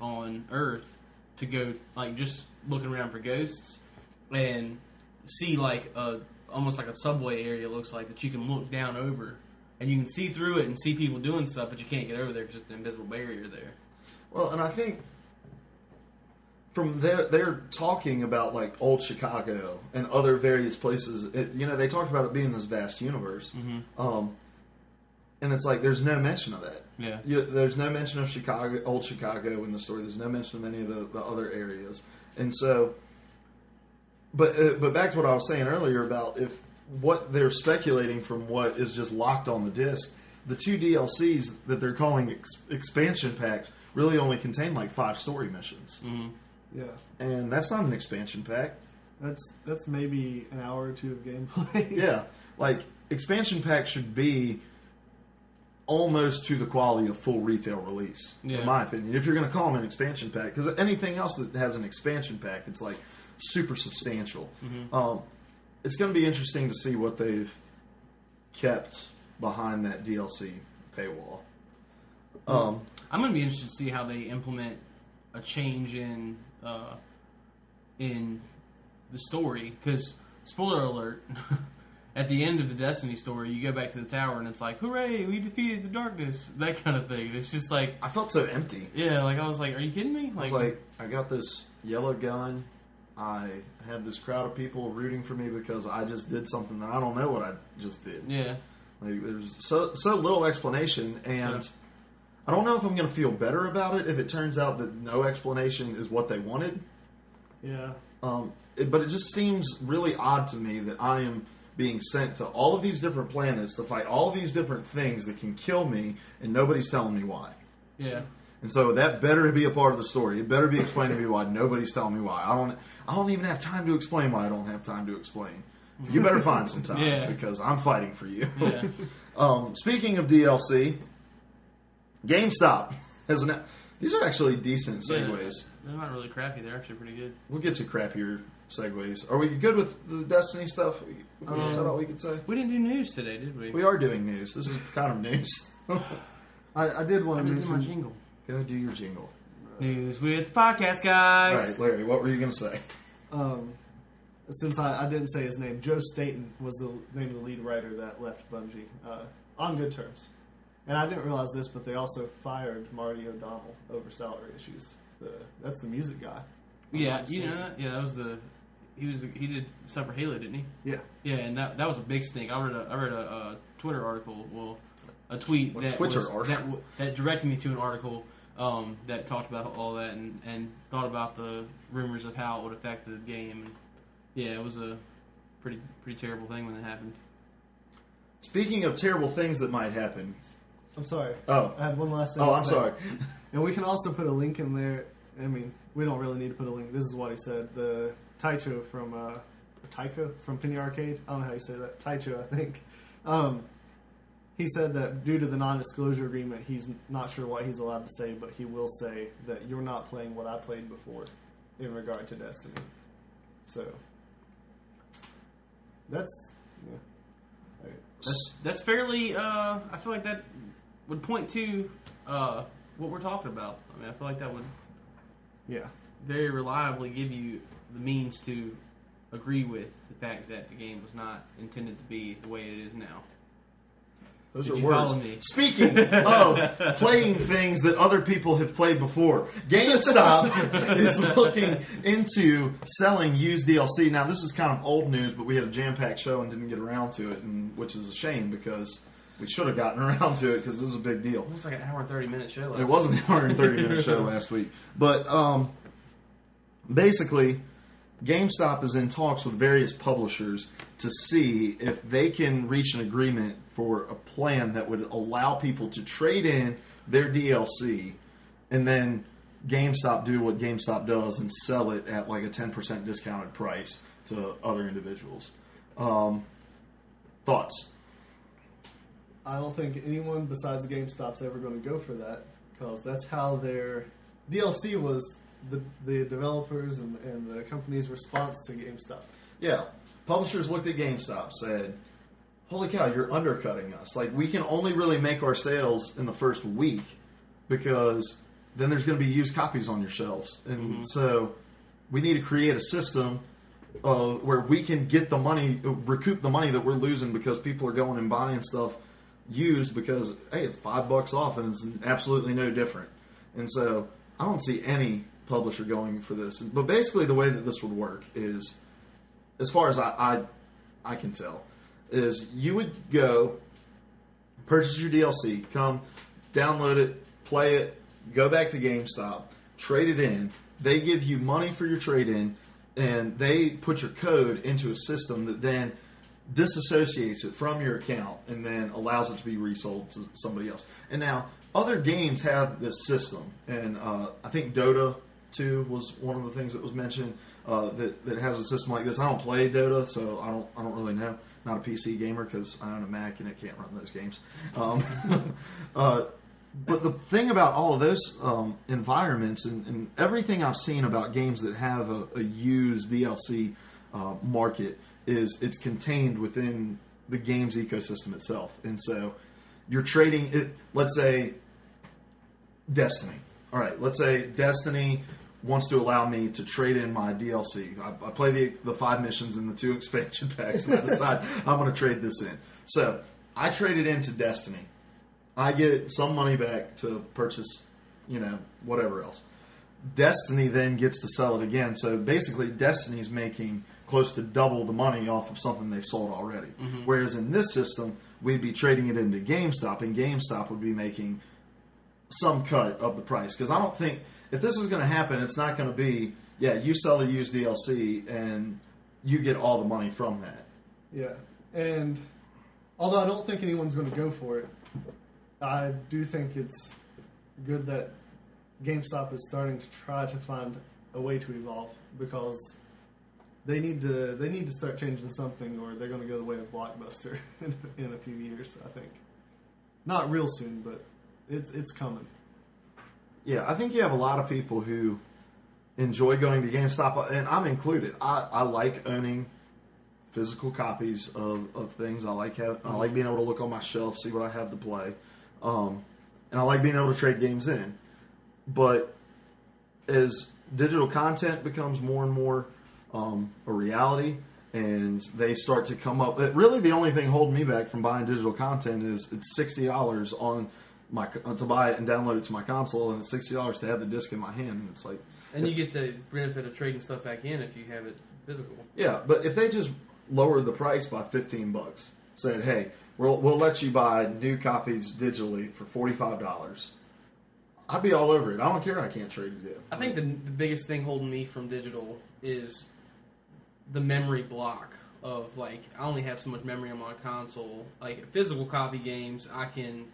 on Earth to go just looking around for ghosts and see almost like a subway area looks like that you can look down over and you can see through it and see people doing stuff, but you can't get over there because it's an invisible barrier there. Well, and I think from they're talking about old Chicago and other various places. They talked about it being this vast universe, and it's like there's no mention of that. Yeah, there's no mention of old Chicago in the story. There's no mention of any of the other areas, and so. But back to what I was saying earlier about if what they're speculating from what is just locked on the disc, the 2 DLCs that they're calling expansion packs really only contain 5 story missions. Mm-hmm. Yeah, and that's not an expansion pack. That's maybe an hour or 2 of gameplay. Yeah, expansion packs should be almost to the quality of full retail release, in my opinion. If you're going to call them an expansion pack, because anything else that has an expansion pack, it's super substantial. It's going to be interesting to see what they've kept behind that DLC paywall. I'm going to be interested to see how they implement a change in the story, because spoiler alert, at the end of the Destiny story, you go back to the tower and it's like, hooray, we defeated the darkness. That kind of thing. It's just like... I felt so empty. Yeah, like, I was like, are you kidding me? I was like, I got this yellow gun. I have this crowd of people rooting for me because I just did something that I don't know what I just did. Yeah. Like, there's so little explanation, and Sure. I don't know if I'm going to feel better about it if it turns out that no explanation is what they wanted. Yeah. But it just seems really odd to me that I am being sent to all of these different planets to fight all of these different things that can kill me, and nobody's telling me why. Yeah. And so that better be a part of the story. It better be explained to me why. Nobody's telling me why. I don't even have time to explain why I don't have time to explain. You better find some time Yeah. because I'm fighting for you. Yeah. Speaking of DLC, GameStop has an. These are actually decent segues. Yeah, they're not really crappy. They're actually pretty good. We'll get to crappier segues. Are we good with the Destiny stuff? Is that all we could say? We didn't do news today, did we? We are doing news. This is kind of news. I did want I to didn't do my mention. jingle. Go do your jingle. News with the podcast, All guys. right, Larry, what were you going to say? Since I didn't say his name, Joe Staten was the name of the lead writer that left Bungie on good terms. And I didn't realize this, but they also fired Marty O'Donnell over salary issues. That's the music guy. Yeah, you know that? Yeah, that was he did stuff for Halo, didn't he? Yeah. Yeah, and that was a big stink. I read a Twitter article, a tweet that directed me to an article that talked about all that and thought about the rumors of how it would affect the game. And yeah, it was a pretty terrible thing when it happened. Speaking of terrible things that might happen. I'm sorry. Oh. I had one last thing. Oh, to I'm say. sorry. And we can also put a link in there. I mean, we don't really need to put a link. This is what he said. The Taicho from Penny Arcade. I don't know how you say that. Taicho, I think. He said that due to the non-disclosure agreement, he's not sure what he's allowed to say, but he will say that you're not playing what I played before in regard to Destiny. So, that's... Yeah. That's fairly. I feel like that would point to what we're talking about. I mean, I feel like that would very reliably give you the means to agree with the fact that the game was not intended to be the way it is now. Those Did are you words. follow me? Speaking of playing things that other people have played before, GameStop is looking into selling used DLC. Now, this is kind of old news, but we had a jam-packed show and didn't get around to it, which is a shame because we should have gotten around to it because this is a big deal. It was like an hour and 30-minute show last It was an hour and 30-minute show last week. But basically, GameStop is in talks with various publishers to see if they can reach an agreement for a plan that would allow people to trade in their DLC and then GameStop do what GameStop does and sell it at like a 10% discounted price to other individuals. Thoughts? I don't think anyone besides GameStop's ever going to go for that because that's how their DLC was the developers and the company's response to GameStop. Yeah. Publishers looked at GameStop, said, holy cow, you're undercutting us. Like, we can only really make our sales in the first week because then there's going to be used copies on your shelves. And so we need to create a system where we can get the money, recoup the money that we're losing because people are going and buying stuff used because, hey, it's $5 off and it's absolutely no different. And so I don't see any publisher going for this. But basically the way that this would work is, as far as I can tell, is you would go, purchase your DLC, come, download it, play it, go back to GameStop, trade it in. They give you money for your trade-in, and they put your code into a system that then disassociates it from your account and then allows it to be resold to somebody else. And now, other games have this system, and I think Dota 2 was one of the things that was mentioned that has a system like this. I don't play Dota, so I don't really know. Not a PC gamer because I own a Mac and it can't run those games. But the thing about all of those environments and everything I've seen about games that have a used DLC market is it's contained within the game's ecosystem itself. And so you're trading it, let's say Destiny. All right, let's say Destiny wants to allow me to trade in my DLC. I play the 5 missions and the 2 expansion packs, and I decide I'm going to trade this in. So I trade it into Destiny. I get some money back to purchase, whatever else. Destiny then gets to sell it again. So basically, Destiny's making close to double the money off of something they've sold already. Mm-hmm. Whereas in this system, we'd be trading it into GameStop, and GameStop would be making some cut of the price. Because I don't think, if this is going to happen, it's not going to be, you sell the used DLC and you get all the money from that. Yeah. And although I don't think anyone's going to go for it, I do think it's good that GameStop is starting to try to find a way to evolve, because they need to start changing something, or they're going to go the way of Blockbuster in a few years, I think. Not real soon, but it's coming. Yeah, I think you have a lot of people who enjoy going to GameStop, and I'm included. I like owning physical copies of things. I like being able to look on my shelf, see what I have to play, and I like being able to trade games in. But as digital content becomes more and more a reality, and they start to come up, really the only thing holding me back from buying digital content is it's $60 on to buy it and download it to my console, and it's $60 to have the disc in my hand. And it's like, and you get the benefit of trading stuff back in if you have it physical. Yeah, but if they just lowered the price by $15, said, "Hey, we'll let you buy new copies digitally for $45." I'd be all over it. I don't care. I can't trade it in. I think the biggest thing holding me from digital is the memory block of, like, I only have so much memory on my console. Like, physical copy games, I can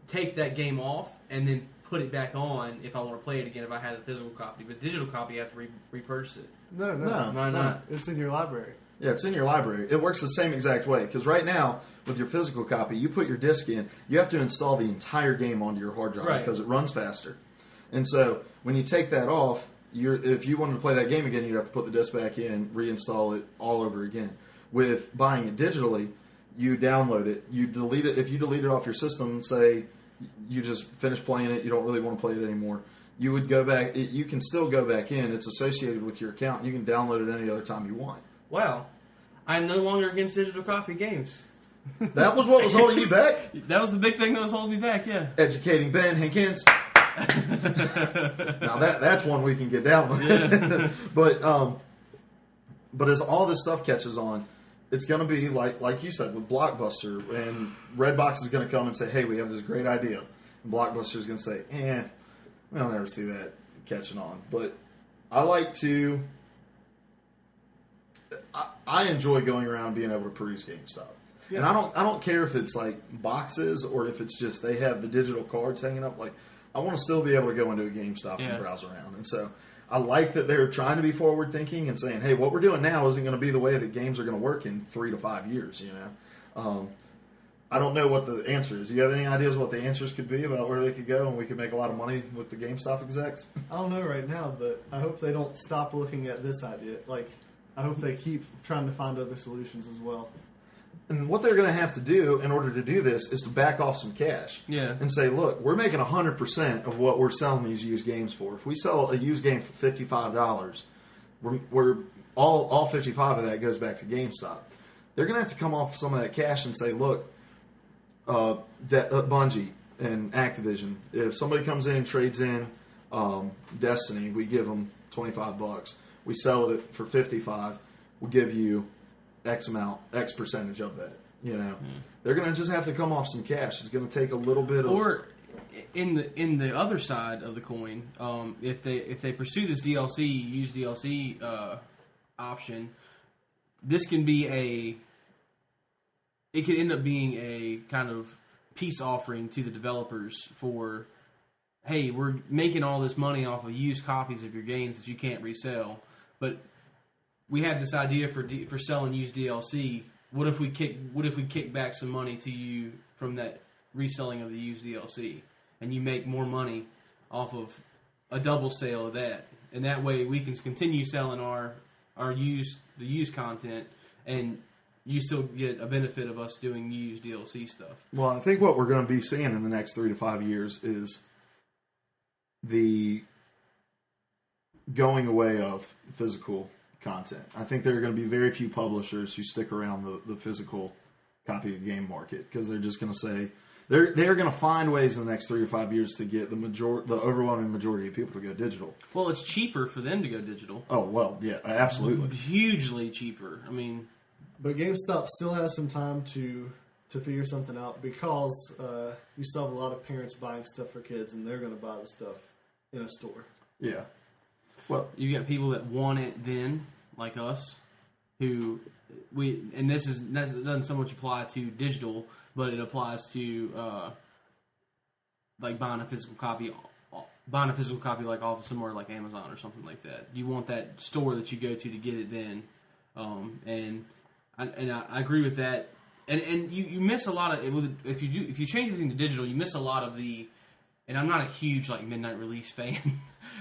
take that game off and then put it back on if I want to play it again if I had the physical copy. But digital copy, I have to repurchase it. No. Why not? It's in your library. Yeah, it's in your library. It works the same exact way. Because right now, with your physical copy, you put your disc in, you have to install the entire game onto your hard drive because it runs faster. And so when you take that off, if you wanted to play that game again, you'd have to put the disc back in, reinstall it all over again. With buying it digitally, you download it, you delete it. If you delete it off your system, say you just finished playing it, you don't really want to play it anymore, you would go back. You can still go back in. It's associated with your account. You can download it any other time you want. Wow. I'm no longer against digital copy games. That was what was holding you back? That was the big thing that was holding me back, yeah. Educating Ben Hankins. Now that's one we can get down with. Yeah. But as all this stuff catches on, it's going to be like you said with Blockbuster, and Redbox is going to come and say, "Hey, we have this great idea," and Blockbuster is going to say, we don't ever see that catching on. But I like to. I enjoy going around and being able to peruse GameStop. Yeah. And I don't care if it's like boxes or if it's just they have the digital cards hanging up. Like, I want to still be able to go into a GameStop and browse around. And so I like that they're trying to be forward thinking and saying, "Hey, what we're doing now isn't going to be the way that games are going to work in 3 to 5 years." I don't know what the answer is. Do you have any ideas what the answers could be about where they could go and we could make a lot of money with the GameStop execs? I don't know right now, but I hope they don't stop looking at this idea. Like, I hope they keep trying to find other solutions as well. And what they're going to have to do in order to do this is to back off some cash. Yeah. And say, look, we're making 100% of what we're selling these used games for. If we sell a used game for $55, we're all 55 of that goes back to GameStop. They're going to have to come off some of that cash and say, look, Bungie and Activision, if somebody comes in and trades in Destiny, we give them $25. We sell it for $55. We'll give you X percentage of that. They're going to just have to come off some cash. It's going to take a little bit of. Or in the other side of the coin, if they pursue this used DLC option, this can be it could end up being a kind of peace offering to the developers for, hey, we're making all this money off of used copies of your games that you can't resell, but we had this idea for selling used DLC. What if we kick back some money to you from that reselling of the used DLC, and you make more money off of a double sale of that, and that way we can continue selling our used content, and you still get a benefit of us doing used DLC stuff. Well, I think what we're going to be seeing in the next 3 to 5 years is the going away of physical content. I think there are going to be very few publishers who stick around the physical copy of the game market because they're just going to say they're going to find ways in the next 3 or 5 years to get the overwhelming majority of people to go digital. Well, it's cheaper for them to go digital. Oh well, yeah, absolutely, Hugely cheaper. I mean, but GameStop still has some time to figure something out because you still have a lot of parents buying stuff for kids, and they're going to buy the stuff in a store. yeah. Well, you got people that want it then, like us, who and this doesn't so much apply to digital, but it applies to like buying a physical copy like off of somewhere like Amazon or something like that. You want that store that you go to get it then, and I agree with that. And you miss a lot of if you change everything to digital, you miss a lot of the. And I'm not a huge like midnight release fan.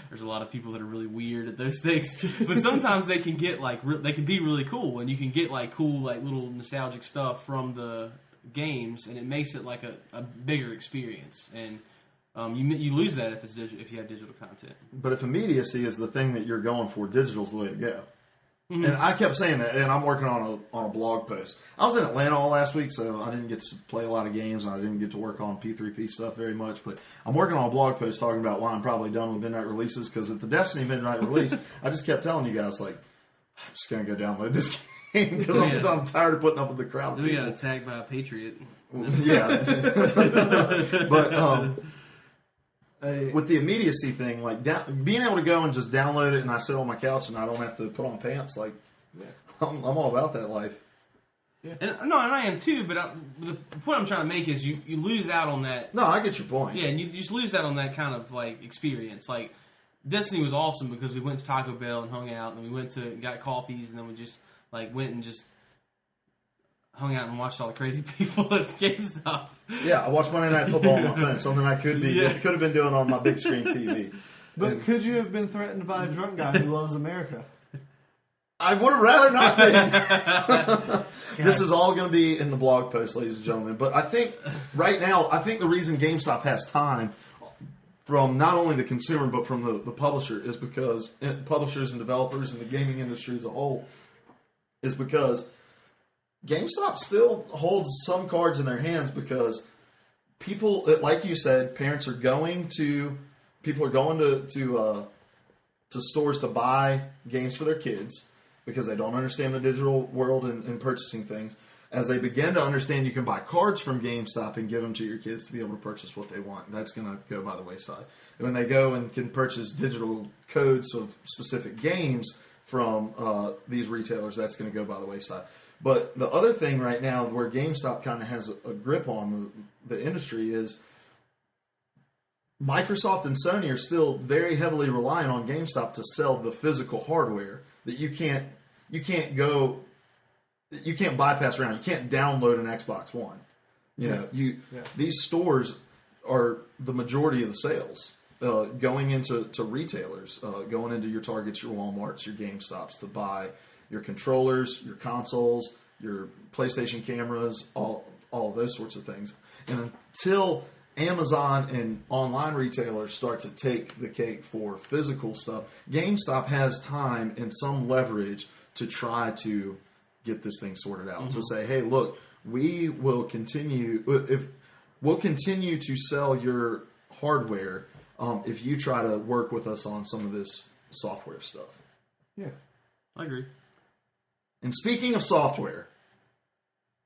There's a lot of people that are really weird at those things, but sometimes they can get like they can be really cool, and you can get like cool like little nostalgic stuff from the games, and it makes it like a bigger experience. And you lose that if you have digital content. but if immediacy is the thing that you're going for, digital's the way to go. Mm-hmm. And I kept saying that, and I'm working on a blog post. I was in Atlanta all last week, so I didn't get to play a lot of games, and I didn't get to work on P3P stuff very much. But I'm working on a blog post talking about why I'm probably done with midnight releases, because at the Destiny midnight release, I just kept telling you guys, like, I'm just going to go download this game, because I'm tired of putting up with the crowd. Then we got attacked by a Patriot. Yeah. But with the immediacy thing, like being able to go and just download it, and I sit on my couch and I don't have to put on pants, like I'm all about that life. Yeah. And I am too. But the point I'm trying to make is you lose out on that. No, I get your point. Yeah, and you just lose out on that kind of like experience. Like Destiny was awesome because we went to Taco Bell and hung out, and we went to got coffees, and then we just like went and just hung out and watched all the crazy people at GameStop. Yeah, I watched Monday Night Football on my phone, something I could have been doing on my big screen TV. But could you have been threatened by a drunk guy who loves America? I would have rather not been. This is all going to be in the blog post, ladies and gentlemen. But I think right now, the reason GameStop has time from not only the consumer but from the publisher is because publishers and developers and the gaming industry as a whole is because GameStop still holds some cards in their hands because people, like you said, people are going to stores to buy games for their kids because they don't understand the digital world and purchasing things. As they begin to understand you can buy cards from GameStop and give them to your kids to be able to purchase what they want, that's going to go by the wayside. And when they go and can purchase digital codes of specific games from these retailers, that's going to go by the wayside. But the other thing right now where GameStop kind of has a grip on the industry is Microsoft and Sony are still very heavily relying on GameStop to sell the physical hardware that you can't bypass around. You can't download an Xbox One. These stores are the majority of the sales going into retailers, going into your Targets, your Walmarts, your GameStops to buy your controllers, your consoles, your PlayStation cameras, all those sorts of things. And until Amazon and online retailers start to take the cake for physical stuff, GameStop has time and some leverage to try to get this thing sorted out. Mm-hmm. To say, hey, look, we'll continue to sell your hardware if you try to work with us on some of this software stuff. Yeah, I agree. And speaking of software,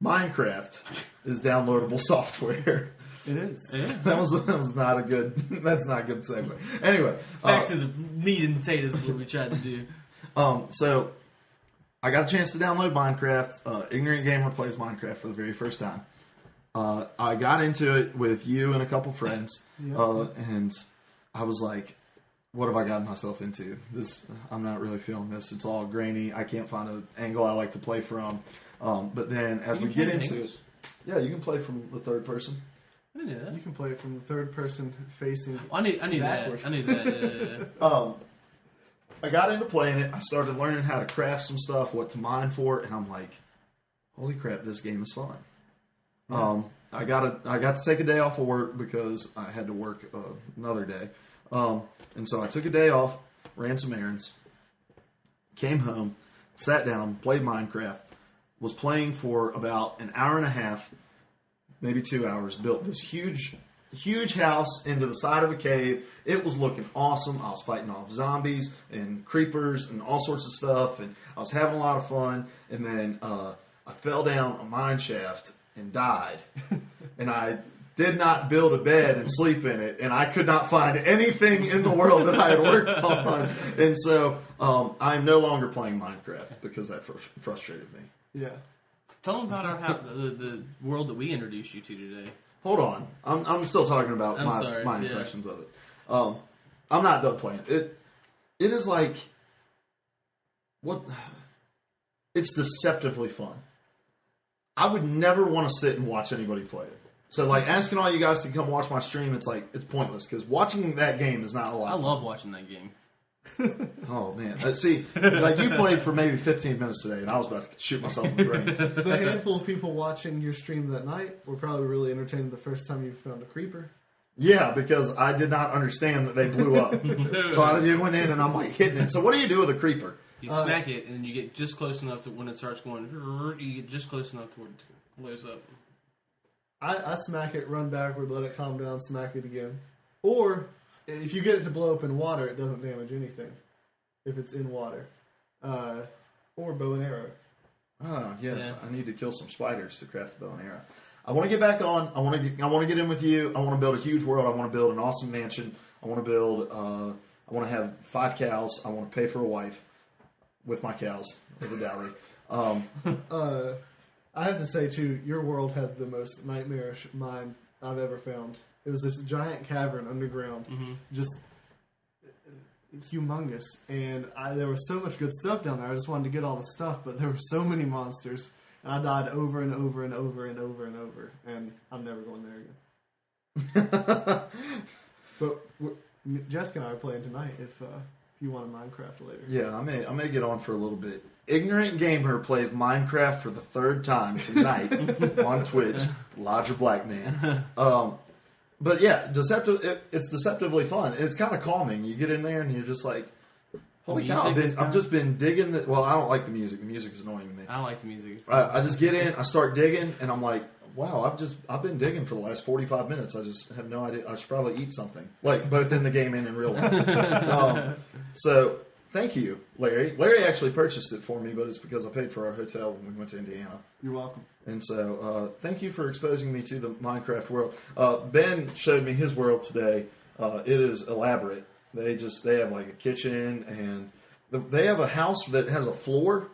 Minecraft is downloadable software. It is. Yeah. That's not a good segue. Anyway, back to the meat and potatoes of what we tried to do. So I got a chance to download Minecraft. Ignorant Gamer plays Minecraft for the very first time. I got into it with you and a couple friends, and I was like, what have I gotten myself into? I'm not really feeling this. It's all grainy. I can't find an angle I like to play from. But then as we get into it, you can play from the third person. I didn't know that. You can play it from the third person facing. I knew that. I knew that. Yeah. I got into playing it. I started learning how to craft some stuff, what to mine for, and I'm like, holy crap, this game is fun. I got to take a day off of work because I had to work another day. And so I took a day off, ran some errands, came home, sat down, played Minecraft, was playing for about an hour and a half, maybe 2 hours, built this huge house into the side of a cave. It was looking awesome. I was fighting off zombies and creepers and all sorts of stuff, and I was having a lot of fun. And then I fell down a mine shaft and died. And I did not build a bed and sleep in it, and I could not find anything in the world that I had worked on. And so I'm no longer playing Minecraft because that frustrated me. Yeah. Tell them about the world that we introduced you to today. Hold on. I'm still talking about my impressions of it. I'm not done playing it. It is like... It's deceptively fun. I would never want to sit and watch anybody play it. So, like, asking all you guys to come watch my stream, it's pointless, because watching that game is not a lot of fun. I love watching that game. Oh, man. See, like, you played for maybe 15 minutes today, and I was about to shoot myself in the brain. The handful of people watching your stream that night were probably really entertained the first time you found a creeper. Yeah, because I did not understand that they blew up. So I went in, and I'm, like, hitting it. So what do you do with a creeper? You smack it, and you get just close enough to when it starts going, you get just close enough to where it blows up. I smack it, run backward, let it calm down, smack it again. Or, if you get it to blow up in water, it doesn't damage anything. If it's in water. Or bow and arrow. Oh, yes. Yeah. I need to kill some spiders to craft the bow and arrow. I want to get back on. I want to get in with you. I want to build a huge world. I want to build an awesome mansion. I want to build... I want to have 5 cows. I want to pay for a wife with my cows as a dowry. I have to say, too, your world had the most nightmarish mine I've ever found. It was this giant cavern underground, just humongous. And there was so much good stuff down there. I just wanted to get all the stuff, but there were so many monsters. And I died over and over and over and over and over. And I'm never going there again. But Jessica and I are playing tonight if you want a Minecraft later. Yeah, I may get on for a little bit. Ignorant Gamer plays Minecraft for the 3rd time tonight on Twitch. Lodger Black Man. But yeah, it's deceptively fun. And it's kind of calming. You get in there and you're just like, holy cow, I've just been digging well, I don't like the music. The music is annoying to me. I like the music. I just get in, I start digging, and I'm like, wow, I've been digging for the last 45 minutes. I just have no idea. I should probably eat something. Like, both in the game and in real life. So, thank you, Larry. Larry actually purchased it for me, but it's because I paid for our hotel when we went to Indiana. You're welcome. And so, thank you for exposing me to the Minecraft world. Ben showed me his world today. It is elaborate. They have like a kitchen, and they have a house that has a floor,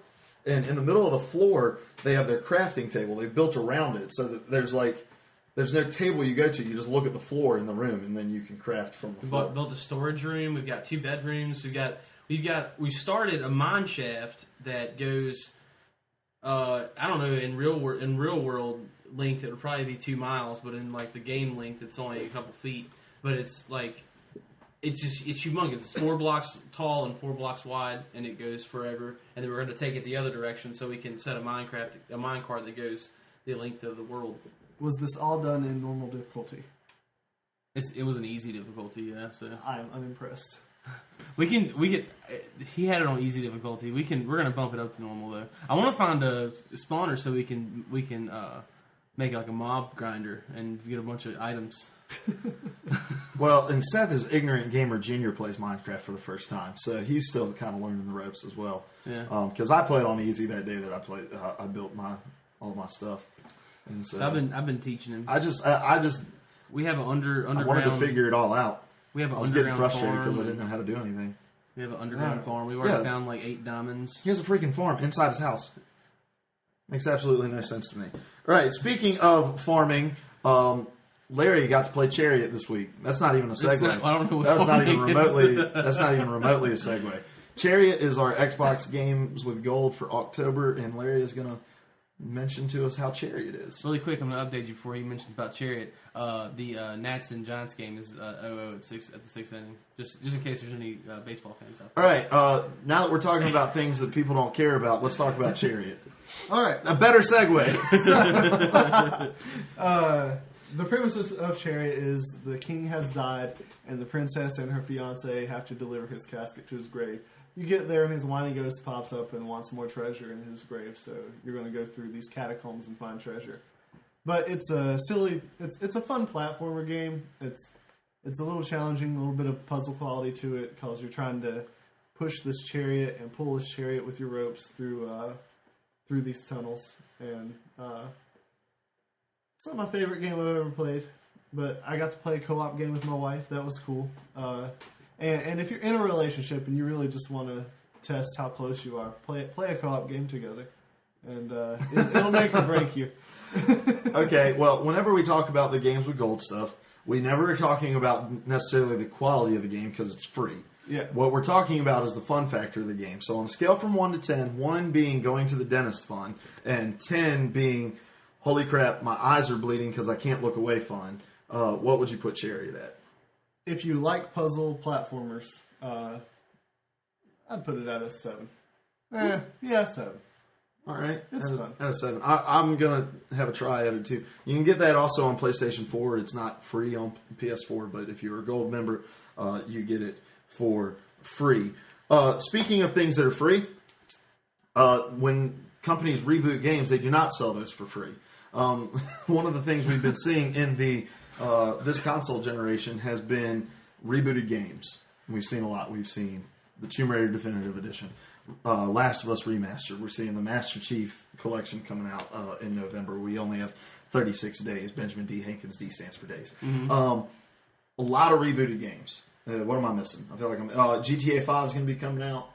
and in the middle of the floor, they have their crafting table. They've built around it so that there's no table you go to. You just look at the floor in the room, and then you can craft from the floor. We built a storage room. We've got 2 bedrooms. We started a mine shaft that goes, I don't know, in real world length it would probably be 2 miles, but in like the game length it's only a couple feet. But it's like it's humongous. It's 4 blocks tall and 4 blocks wide, and it goes forever. And then we're going to take it the other direction so we can set a minecart that goes the length of the world. Was this all done in normal difficulty? It was an easy difficulty, yeah. So I'm unimpressed. We can. He had it on easy difficulty. We're gonna bump it up to normal though. I want to find a spawner so we can make like a mob grinder and get a bunch of items. Well, and Seth is Ignorant Gamer Jr. plays Minecraft for the first time, so he's still kind of learning the ropes as well. Yeah. Because I played on easy that day that I played. I built all my stuff, and so I've been teaching him. I just we have an underground. I wanted to figure it all out. We have an I was getting underground frustrated farm because I didn't know how to do anything. We have an underground farm. We've already found like 8 diamonds. He has a freaking farm inside his house. Makes absolutely no sense to me. All right, speaking of farming, Larry got to play Chariot this week. That's not even a segue. I don't know what that's not even farming remotely. is. That's not even remotely a segue. Chariot is our Xbox games with gold for October, and Larry is going to mention to us how Chariot is. Really quick, I'm going to update you before you mentioned about Chariot. The Nats and Giants game is 0-0 at the 6th inning. Just in case there's any baseball fans out there. All right, now that we're talking about things that people don't care about, let's talk about Chariot. All right. A better segue. The premise of Chariot is the king has died, and the princess and her fiance have to deliver his casket to his grave. You get there, and his whiny ghost pops up and wants more treasure in his grave, so you're going to go through these catacombs and find treasure. But it's a fun platformer game. It's a little challenging, a little bit of puzzle quality to it, because you're trying to push this chariot and pull this chariot with your ropes through these tunnels. And it's not my favorite game I've ever played, but I got to play a co-op game with my wife. That was cool. And if you're in a relationship and you really just want to test how close you are, play a co-op game together, and it'll make or break you. Okay, well, whenever we talk about the games with gold stuff, we never are talking about necessarily the quality of the game because it's free. Yeah. What we're talking about is the fun factor of the game. So on a scale from 1 to 10, 1 being going to the dentist fun, and 10 being, holy crap, my eyes are bleeding because I can't look away fun, what would you put Chariot at? If you like puzzle platformers, I'd put it at a 7. 7. All right. It's fun. At a 7. I'm going to have a try at it too. You can get that also on PlayStation 4. It's not free on PS4, but if you're a gold member, you get it for free. Speaking of things that are free, when companies reboot games, they do not sell those for free. One of the things we've been seeing in this console generation has been rebooted games. We've seen a lot. We've seen the Tomb Raider Definitive Edition, Last of Us Remastered. We're seeing the Master Chief Collection coming out in November. We only have 36 days. Benjamin D. Hankins, D stands for days. Mm-hmm. A lot of rebooted games. What am I missing? I feel like I'm... GTA 5 is going to be coming out.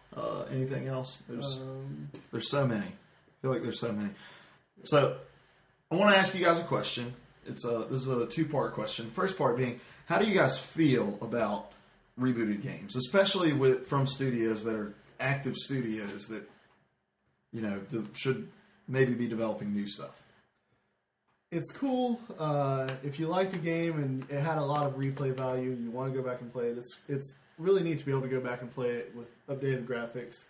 Anything else? There's so many. I feel like there's so many. So, I want to ask you guys a question. This is a two-part question. First part being, how do you guys feel about rebooted games, especially from studios that are active studios that should maybe be developing new stuff? It's cool. If you liked a game and it had a lot of replay value and you want to go back and play it, it's really neat to be able to go back and play it with updated graphics.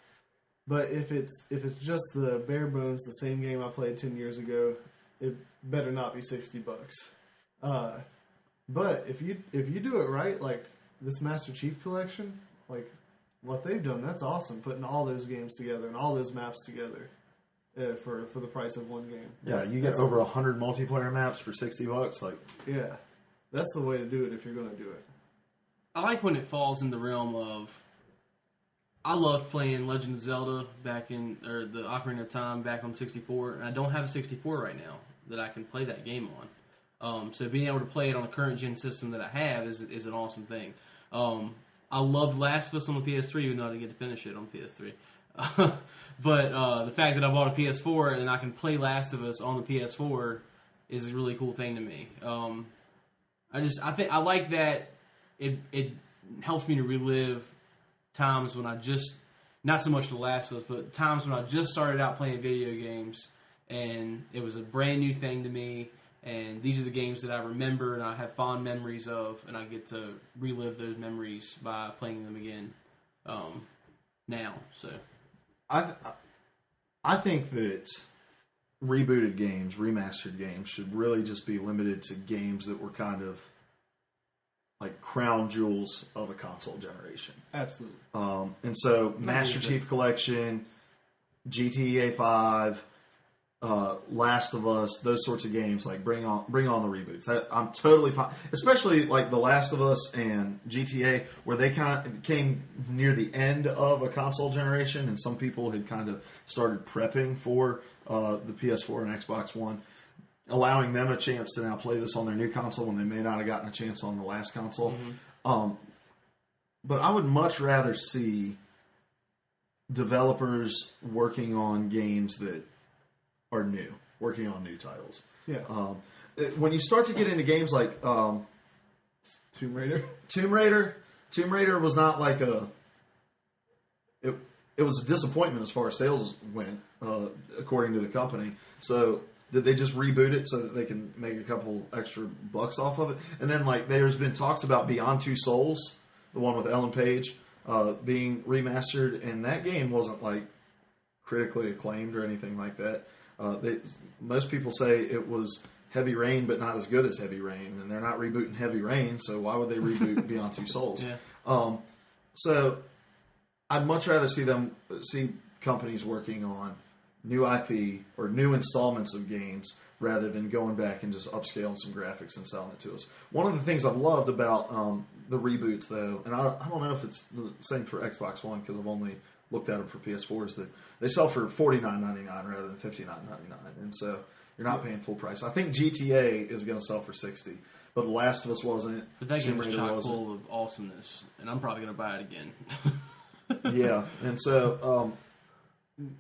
But if it's just the bare bones, the same game I played 10 years ago, it better not be $60. But if you do it right, like this Master Chief Collection, like what they've done, that's awesome. Putting all those games together and all those maps together for the price of one game. Yeah, you get over 100 multiplayer maps for $60. Like, yeah, that's the way to do it if you're going to do it. I like when it falls in the realm of. I loved playing Legend of Zelda or the Ocarina of Time back on 64, and I don't have a 64 right now that I can play that game on. So being able to play it on a current gen system that I have is an awesome thing. I loved Last of Us on the PS3, even though I didn't get to finish it on PS3. But the fact that I bought a PS4 and I can play Last of Us on the PS4 is a really cool thing to me. I like that it helps me to relive times when I just, not so much The Last of Us, but times when I just started out playing video games and it was a brand new thing to me, and these are the games that I remember and I have fond memories of, and I get to relive those memories by playing them again now. So I think that rebooted games, remastered games, should really just be limited to games that were kind of like crown jewels of a console generation. Absolutely. And so Master Chief Collection, GTA 5, Last of Us, those sorts of games, like bring on the reboots. I'm totally fine, especially like The Last of Us and GTA, where they came near the end of a console generation, and some people had kind of started prepping for the PS4 and Xbox One, allowing them a chance to now play this on their new console when they may not have gotten a chance on the last console. Mm-hmm. But I would much rather see developers working on games that are new, working on new titles. Yeah. When you start to get into games like Tomb Raider. Tomb Raider was not like it was a disappointment as far as sales went, according to the company. So did they just reboot it so that they can make a couple extra bucks off of it? And then like there's been talks about Beyond Two Souls, the one with Ellen Page, being remastered, and that game wasn't like critically acclaimed or anything like that. Most people say it was Heavy Rain, but not as good as Heavy Rain, and they're not rebooting Heavy Rain, so why would they reboot Beyond Two Souls? Yeah. So I'd much rather see companies working on new IP or new installments of games rather than going back and just upscaling some graphics and selling it to us. One of the things I've loved about the reboots, though, and I don't know if it's the same for Xbox One because I've only looked at them for PS4, is that they sell for $49.99 rather than $59.99, and so you're not paying full price. I think GTA is going to sell for $60, but The Last of Us wasn't. But that game was chock full of awesomeness, and I'm probably going to buy it again. Yeah, and so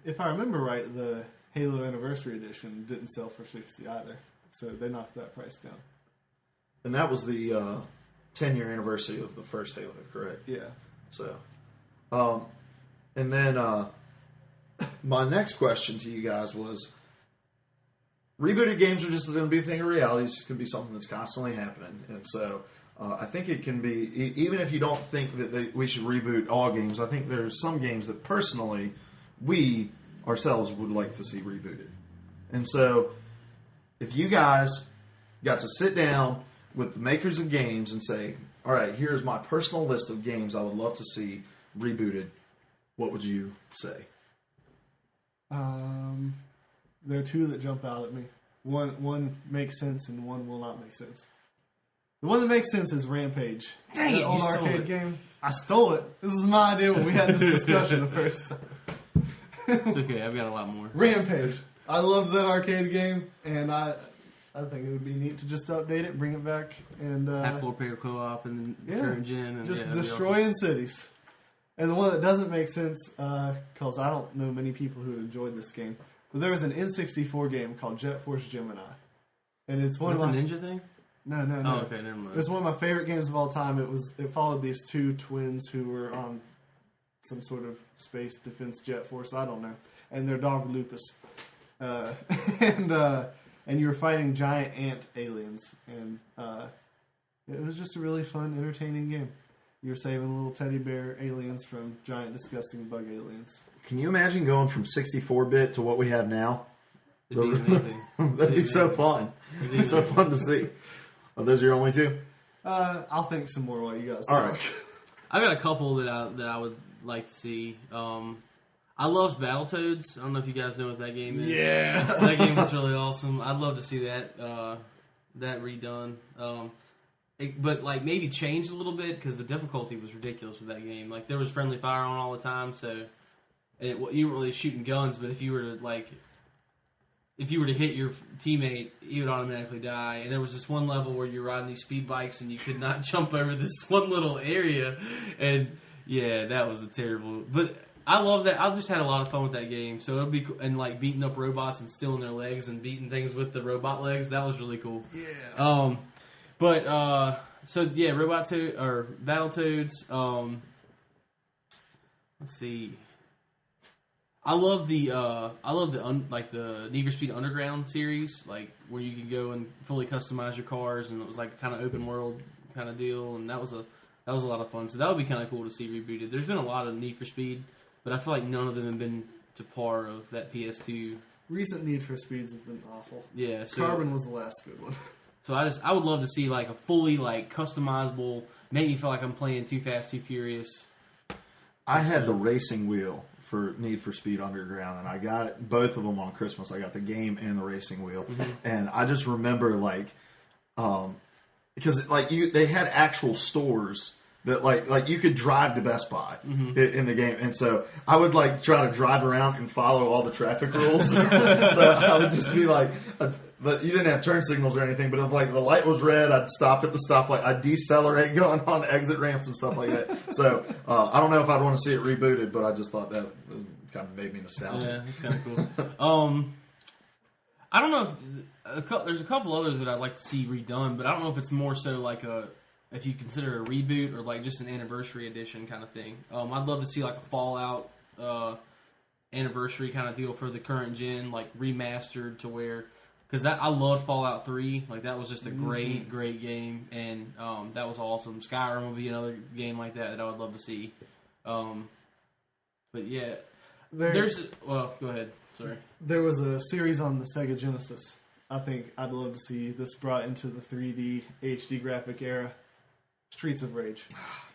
if I remember right, the Halo Anniversary Edition didn't sell for $60 either, so they knocked that price down. And that was the 10-year anniversary of the first Halo, correct? Yeah. So, and then my next question to you guys was, rebooted games are just going to be a thing of reality. It's going to be something that's constantly happening. And so I think it can be, even if you don't think that we should reboot all games, I think there's some games that personally we ourselves would like to see rebooted. And so if you guys got to sit down with the makers of games and say, all right, here's my personal list of games I would love to see rebooted, what would you say? There are two that jump out at me. One makes sense and one will not make sense. The one that makes sense is Rampage. Dang it, that old you stole arcade it. game. I stole it. This is my idea when we had this discussion the first time. It's okay, I've got a lot more. Rampage. I loved that arcade game, and I think it would be neat to just update it, bring it back, and Have 4-player co-op and the current gen. And just that'd be destroying cities. And the one that doesn't make sense, because I don't know many people who enjoyed this game, but there was an N64 game called Jet Force Gemini, and it's one awesome. of my Ninja thing? no. Oh, okay, never mind. It was one of my favorite games of all time. It followed these two twins who were on some sort of space defense jet force. I don't know, and their dog Lupus, and you were fighting giant ant aliens, and it was just a really fun, entertaining game. You were saving little teddy bear aliens from giant, disgusting bug aliens. Can you imagine going from 64-bit to what we have now? It'd be amazing. That'd be so fun. It'd be so fun to see. Are those your only two? I'll think some more while you guys All talk. right. I got a couple that I would like to see. I loved Battletoads. I don't know if you guys know what that game is. Yeah. That game was really awesome. I'd love to see that redone. But like maybe changed a little bit because the difficulty was ridiculous with that game. Like there was friendly fire on all the time, so you weren't really shooting guns. But if you were to hit your teammate, he would automatically die. And there was this one level where you're riding these speed bikes and you could not jump over this one little area. And yeah, that was a terrible. But I love that. I just had a lot of fun with that game. So it'll be cool. And like beating up robots and stealing their legs and beating things with the robot legs. That was really cool. Yeah. So yeah, Battletoads. Let's see. I love the Need for Speed Underground series, like where you can go and fully customize your cars, and it was like kind of open world kind of deal, and that was a lot of fun. So that would be kind of cool to see rebooted. There's been a lot of Need for Speed, but I feel like none of them have been to par of that PS2. Recent Need for Speeds have been awful. Yeah, so Carbon was the last good one. So I would love to see like a fully like customizable, make me feel like I'm playing Too Fast, Too Furious. I had the racing wheel for Need for Speed Underground, and I got both of them on Christmas. I got the game and the racing wheel, and I just remember like, because like they had actual stores that like you could drive to Best Buy in the game, and so I would like try to drive around and follow all the traffic rules. So I would just be like. But you didn't have turn signals or anything, but if like the light was red, I'd stop at the stoplight. I'd decelerate going on exit ramps and stuff like that. So I don't know if I'd want to see it rebooted, but I just thought that kind of made me nostalgic. Yeah, it's kind of cool. I don't know if there's a couple others that I'd like to see redone, but I don't know if it's more so like if you consider a reboot or like just an anniversary edition kind of thing. I'd love to see like a Fallout anniversary kind of deal for the current gen, like remastered to where. Because I loved Fallout 3. Like, that was just a great, great game. And that was awesome. Skyrim would be another game like that I would love to see. But, yeah. Well, go ahead. Sorry. There was a series on the Sega Genesis I think I'd love to see this brought into the 3D HD graphic era. Streets of Rage.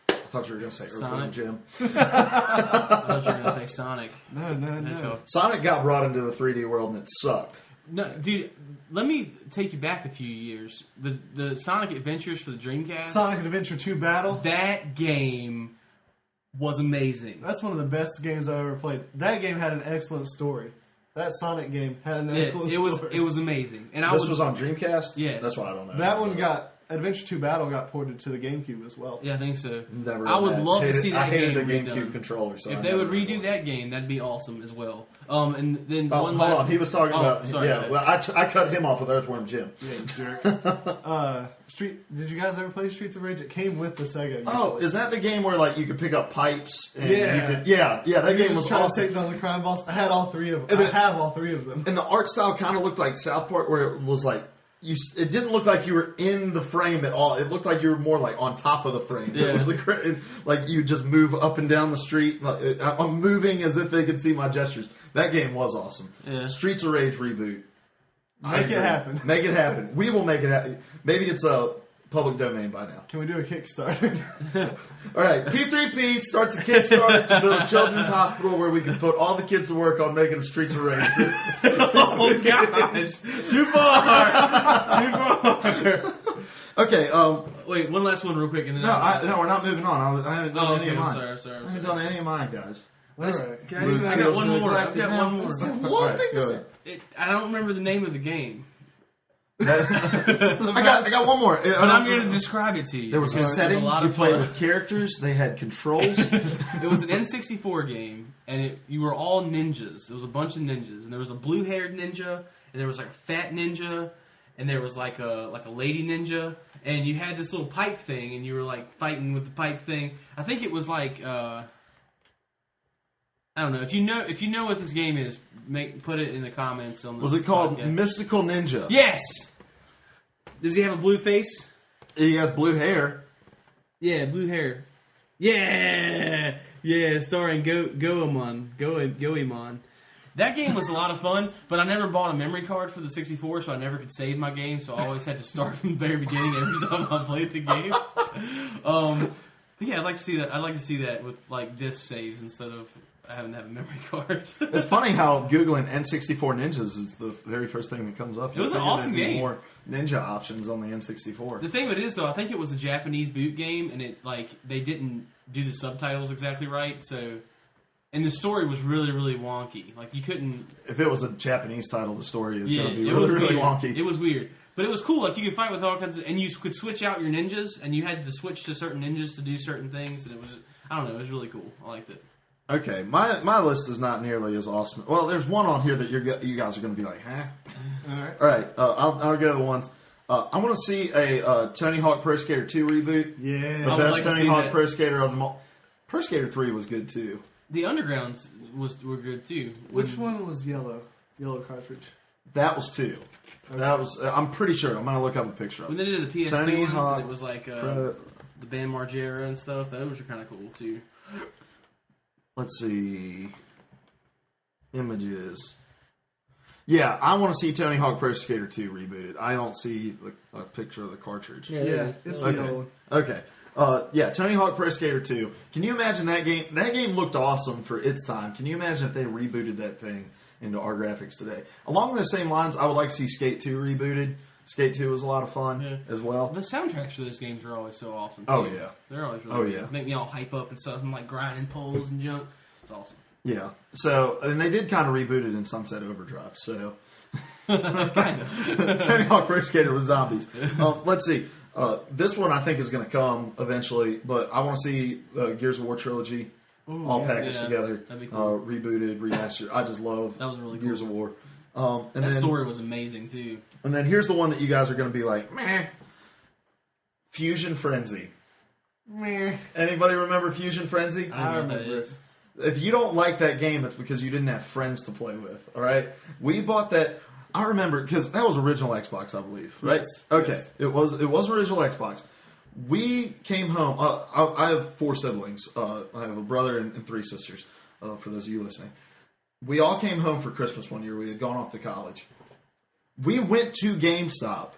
I thought you were going to say Earthworm Jim. I thought you were going to say Sonic. No. Sonic got brought into the 3D world and it sucked. No, dude, let me take you back a few years. The Sonic Adventures for the Dreamcast. Sonic Adventure 2 Battle. That game was amazing. That's one of the best games I've ever played. That game had an excellent story. That Sonic game had an excellent story. It was amazing. And This was on Dreamcast? Yes. That's why I don't know. That one Adventure 2 Battle got ported to the GameCube as well. Yeah, I think so. Never I would love to see that I hated game the redone. GameCube controller. So if they would redo that game, that'd be awesome as well. And then hold on. He was talking about... Sorry, well, I cut him off with Earthworm Jim. Yeah, jerk. Did you guys ever play Streets of Rage? It came with the Sega. Oh, is that the game where like you could pick up pipes? And Yeah. You could, that game was trying awesome. to take down the crime boss. I had all three of them. I have all three of them. And the art style kind of looked like South Park, where it was like it didn't look like you were in the frame at all. It looked like you were more like on top of the frame. Yeah. It was like you just move up and down the street. Like, I'm moving as if they could see my gestures. That game was awesome. Yeah. Streets of Rage reboot. Make it happen. Make it happen. We will make it happen. Maybe it's a public domain by now. Can we do a Kickstarter? All right, P3P starts a Kickstarter to build a children's hospital where we can put all the kids to work on making Streets of Rage. Oh gosh, too far. Okay. Wait, one last one real quick, and then No, we're not moving on. I haven't done any of mine. I'm sorry. I haven't done any of mine, guys. All right. Can I got one more. I've got one more. One thing to say. I don't remember the name of the game, I got one more. but I'm going to describe it to you. There was a setting. lot You of played fun. with characters. They had controls. It was an N64 game, and you were all ninjas. It was a bunch of ninjas, and there was a blue-haired ninja, and there was like a fat ninja, and there was like a lady ninja, and you had this little pipe thing, and you were like fighting with the pipe thing. I think it was like I don't know. If you know what this game is, put it in the comments on the Was it called podcast. Mystical Ninja? Yes. Does he have a blue face? He has blue hair. Yeah, blue hair. Yeah, starring Goemon. That game was a lot of fun, but I never bought a memory card for the 64, so I never could save my game. So I always had to start from the very beginning every time I played the game. Yeah, I'd like to see that. I'd like to see that with like disc saves instead of having to have a memory card. It's funny how Googling N64 ninjas is the very first thing that comes up. It was an awesome game. More ninja options on the N64. The thing of it is, though, I think it was a Japanese boot game, and it like they didn't do the subtitles exactly right. So, and the story was really, really wonky. Like you couldn't. If it was a Japanese title, the story is going to be it was really, really weird. wonky. It was weird. But it was cool. Like you could fight with all kinds of, and you could switch out your ninjas, and you had to switch to certain ninjas to do certain things, and it was, I don't know, it was really cool. I liked it. Okay, my list is not nearly as awesome. Well, there's one on here that you guys are going to be like, huh? All right. I'll go to the ones. I want to see a Tony Hawk Pro Skater 2 reboot. Yeah. The I would best like to Tony see Hawk that. Pro Skater of them all. Pro Skater 3 was good too. The Undergrounds were good too. Which one was yellow? Yellow cartridge. That was 2. That was. I'm pretty sure. I'm going to look up a picture of When it. they did the PS2 Tony ones, Hawk and it was like Pro- the Bam Margera and stuff. Those were kind of cool too. Let's see. Images. Yeah, I want to see Tony Hawk Pro Skater 2 rebooted. I don't see a picture of the cartridge. Yeah, it's the yellow one. Okay. Yeah, Tony Hawk Pro Skater 2. Can you imagine that game? That game looked awesome for its time. Can you imagine if they rebooted that thing into our graphics today? Along those same lines, I would like to see Skate 2 rebooted. Skate 2 was a lot of fun as well. The soundtracks for those games are always so awesome. Too. Oh, yeah. They're always really good. Yeah. Make me all hype up and stuff and like grinding poles and junk. It's awesome. Yeah. So, and they did kind of reboot it in Sunset Overdrive, so... Kind of. Tony Hawk Pro Skater with zombies. Let's see. This one I think is going to come eventually, but I want to see Gears of War trilogy all packaged together, that'd be cool. rebooted, remastered. I just love That was really Gears cool. of War. And That then, story was amazing too. And then here's the one that you guys are going to be like, meh. Fusion Frenzy. Meh. Anybody remember Fusion Frenzy? I don't know what that is. If you don't like that game, it's because you didn't have friends to play with. All right, we bought that. I remember because that was original Xbox, I believe. Right? Yes. Okay. Yes. It was original Xbox. We came home. I have 4 siblings. I have a brother and 3 sisters. For those of you listening, we all came home for Christmas one year. We had gone off to college. We went to GameStop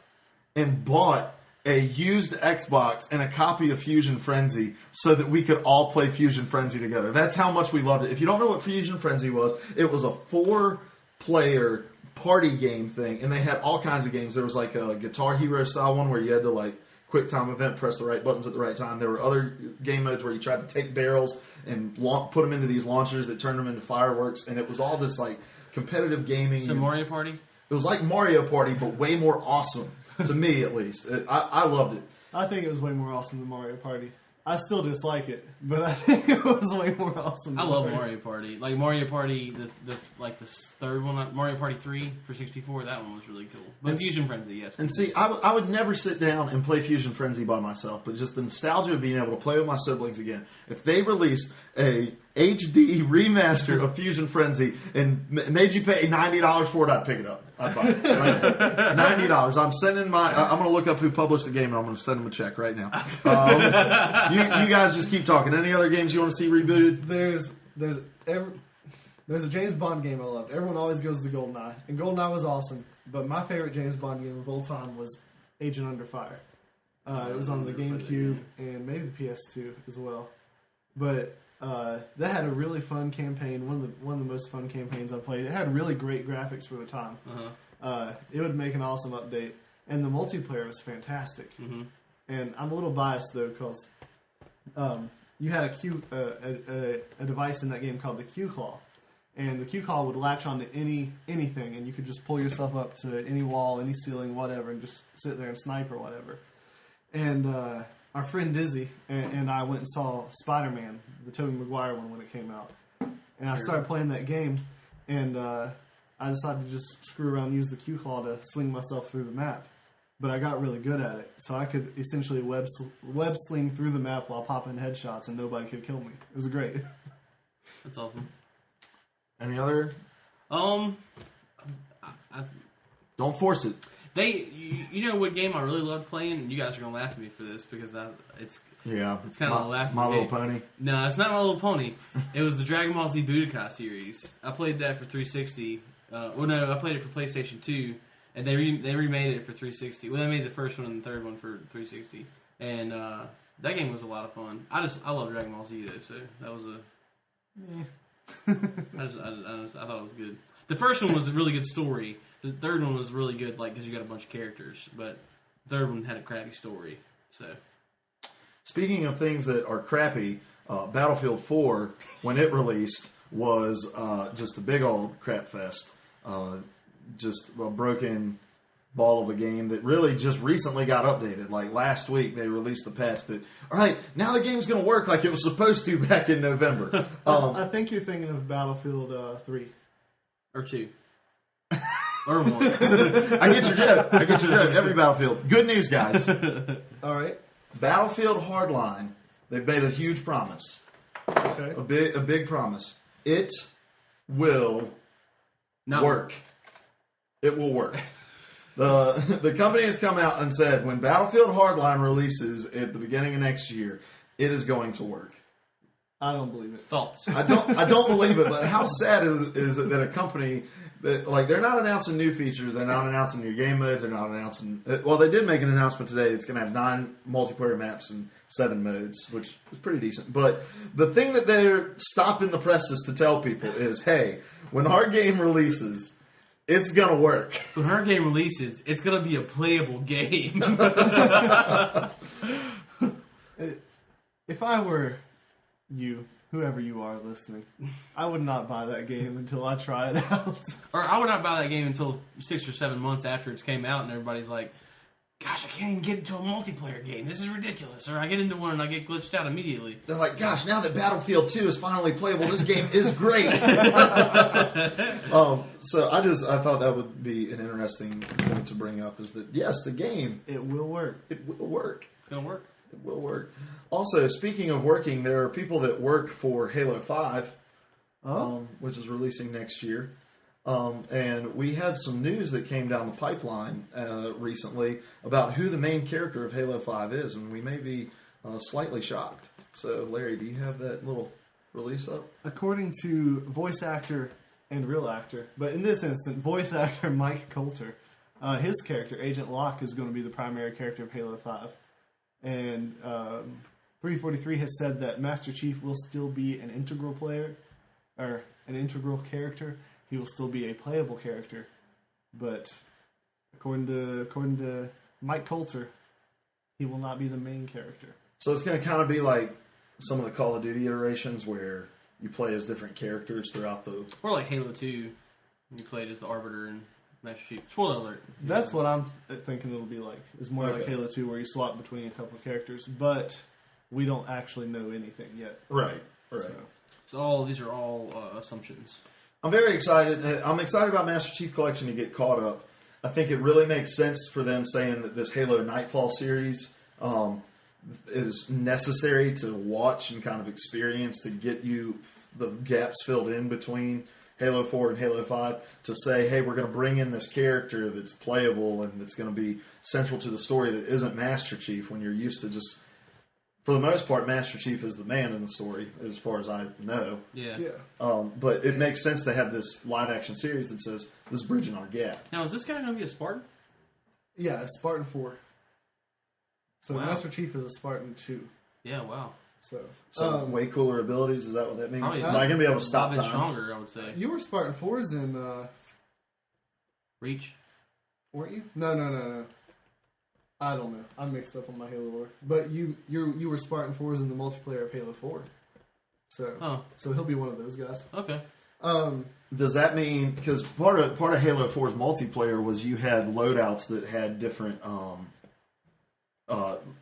and bought a used Xbox and a copy of Fusion Frenzy so that we could all play Fusion Frenzy together. That's how much we loved it. If you don't know what Fusion Frenzy was, it was a 4-player party game thing, and they had all kinds of games. There was like a Guitar Hero style one where you had to like quick time event, press the right buttons at the right time. There were other game modes where you tried to take barrels and put them into these launchers that turned them into fireworks, and it was all this like competitive gaming. So Mario Party? It was like Mario Party, but way more awesome, to me at least. I loved it. I think it was way more awesome than Mario Party. I still dislike it, but I think it was way more awesome. I love Mario Party. Like Mario Party, the third one, Mario Party 3 for 64. That one was really cool. But Fusion Frenzy, yes. And see, I would never sit down and play Fusion Frenzy by myself, but just the nostalgia of being able to play with my siblings again. If they released a HD remaster of Fusion Frenzy and made you pay $90 for it, I'd pick it up. I'd buy it right now. $90. I'm sending I'm going to look up who published the game and I'm going to send them a check right now. You guys just keep talking. Any other games you want to see rebooted? There's a James Bond game I loved. Everyone always goes to GoldenEye, and GoldenEye was awesome. But my favorite James Bond game of all time was Agent Under Fire. It was on the GameCube and maybe the PS2 as well. But that had a really fun campaign. One of the most fun campaigns I played. It had really great graphics for the time. It would make an awesome update, and the multiplayer was fantastic. Mm-hmm. And I'm a little biased though because you had a device in that game called the Q Claw, and the Q Claw would latch onto anything, and you could just pull yourself up to any wall, any ceiling, whatever, and just sit there and snipe or whatever. And our friend Dizzy and I went and saw Spider-Man, the Tobey Maguire one, when it came out. And I started playing that game, and I decided to just screw around and use the Q-Claw to swing myself through the map. But I got really good at it, so I could essentially web sling through the map while popping headshots, and nobody could kill me. It was great. That's awesome. Any other? I Don't force it. You know what game I really loved playing, and you guys are gonna laugh at me for this because it's kind of a laughing My Little game. Pony. No, it's not My Little Pony. It was the Dragon Ball Z Budokai series. I played that for 360. I played it for PlayStation 2, and they remade it for 360. Well, they made the first one and the third one for 360, and that game was a lot of fun. I love Dragon Ball Z though, so that was I thought it was good. The first one was a really good story. The third one was really good, like because you got a bunch of characters, but the third one had a crappy story. So, speaking of things that are crappy, Battlefield 4, when it released, was just a big old crap fest. Just a broken ball of a game that really just recently got updated. Like last week, they released the patch that, all right, now the game's going to work like it was supposed to back in November. I think you're thinking of Battlefield 3. Or 2. Or 1. I get your joke. Every Battlefield. Good news, guys. All right. Battlefield Hardline, they've made a huge promise. Okay. A big promise. It will work. It will work. The company has come out and said when Battlefield Hardline releases at the beginning of next year, it is going to work. I don't believe it. Thoughts? I don't believe it. But how sad is it that a company that they're not announcing new features, they're not announcing new game modes, they're not announcing. Well, they did make an announcement today. It's going to have 9 multiplayer maps and 7 modes, which is pretty decent. But the thing that they're stopping the presses to tell people is, hey, when our game releases, it's going to work. When our game releases, it's going to be a playable game. If I were you, whoever you are listening, I would not buy that game until I try it out. Or I would not buy that game until 6 or 7 months after it's came out and everybody's like, gosh, I can't even get into a multiplayer game. This is ridiculous. Or I get into one and I get glitched out immediately. They're like, gosh, now that Battlefield 2 is finally playable, this game is great. So I thought that would be an interesting point to bring up is that, yes, the game. It will work. It will work. It's going to work. It will work. Also, speaking of working, there are people that work for Halo 5, which is releasing next year. And we have some news that came down the pipeline recently about who the main character of Halo 5 is, and we may be slightly shocked. So, Larry, do you have that little release up? According to voice actor and real actor, but in this instance, voice actor Mike Coulter, his character, Agent Locke, is going to be the primary character of Halo 5. And 343 has said that Master Chief will still be an integral player, or an integral character. He will still be a playable character. But according to Mike Coulter, he will not be the main character. So it's going to kind of be like some of the Call of Duty iterations where you play as different characters throughout the... Or like Halo 2, you played as the Arbiter and Master Chief. Spoiler alert. That's what I'm thinking it'll be like. It's more like Halo 2 where you swap between a couple of characters, but we don't actually know anything yet. Right. So these are all assumptions. I'm very excited. I'm excited about Master Chief Collection to get caught up. I think it really makes sense for them saying that this Halo Nightfall series is necessary to watch and kind of experience to get you the gaps filled in between Halo 4 and Halo 5 to say, hey, we're going to bring in this character that's playable and that's going to be central to the story that isn't Master Chief when you're used to just, for the most part, Master Chief is the man in the story as far as I know. Yeah. But it makes sense to have this live action series that says, this is bridging our gap. Now, is this guy going to be a Spartan? Yeah, Spartan 4. So Wow. Master Chief is a Spartan 2. Yeah, wow. So way cooler abilities, is that what that means? Probably Am I going to be able to stop a bit time? stronger, I would say. You were Spartan 4s in... Reach? weren't you? No. I don't know. I'm mixed up on my Halo lore. But you were Spartan 4s in the multiplayer of Halo 4. So he'll be one of those guys. Okay. Does that mean, because part of Halo 4's multiplayer was you had loadouts that had different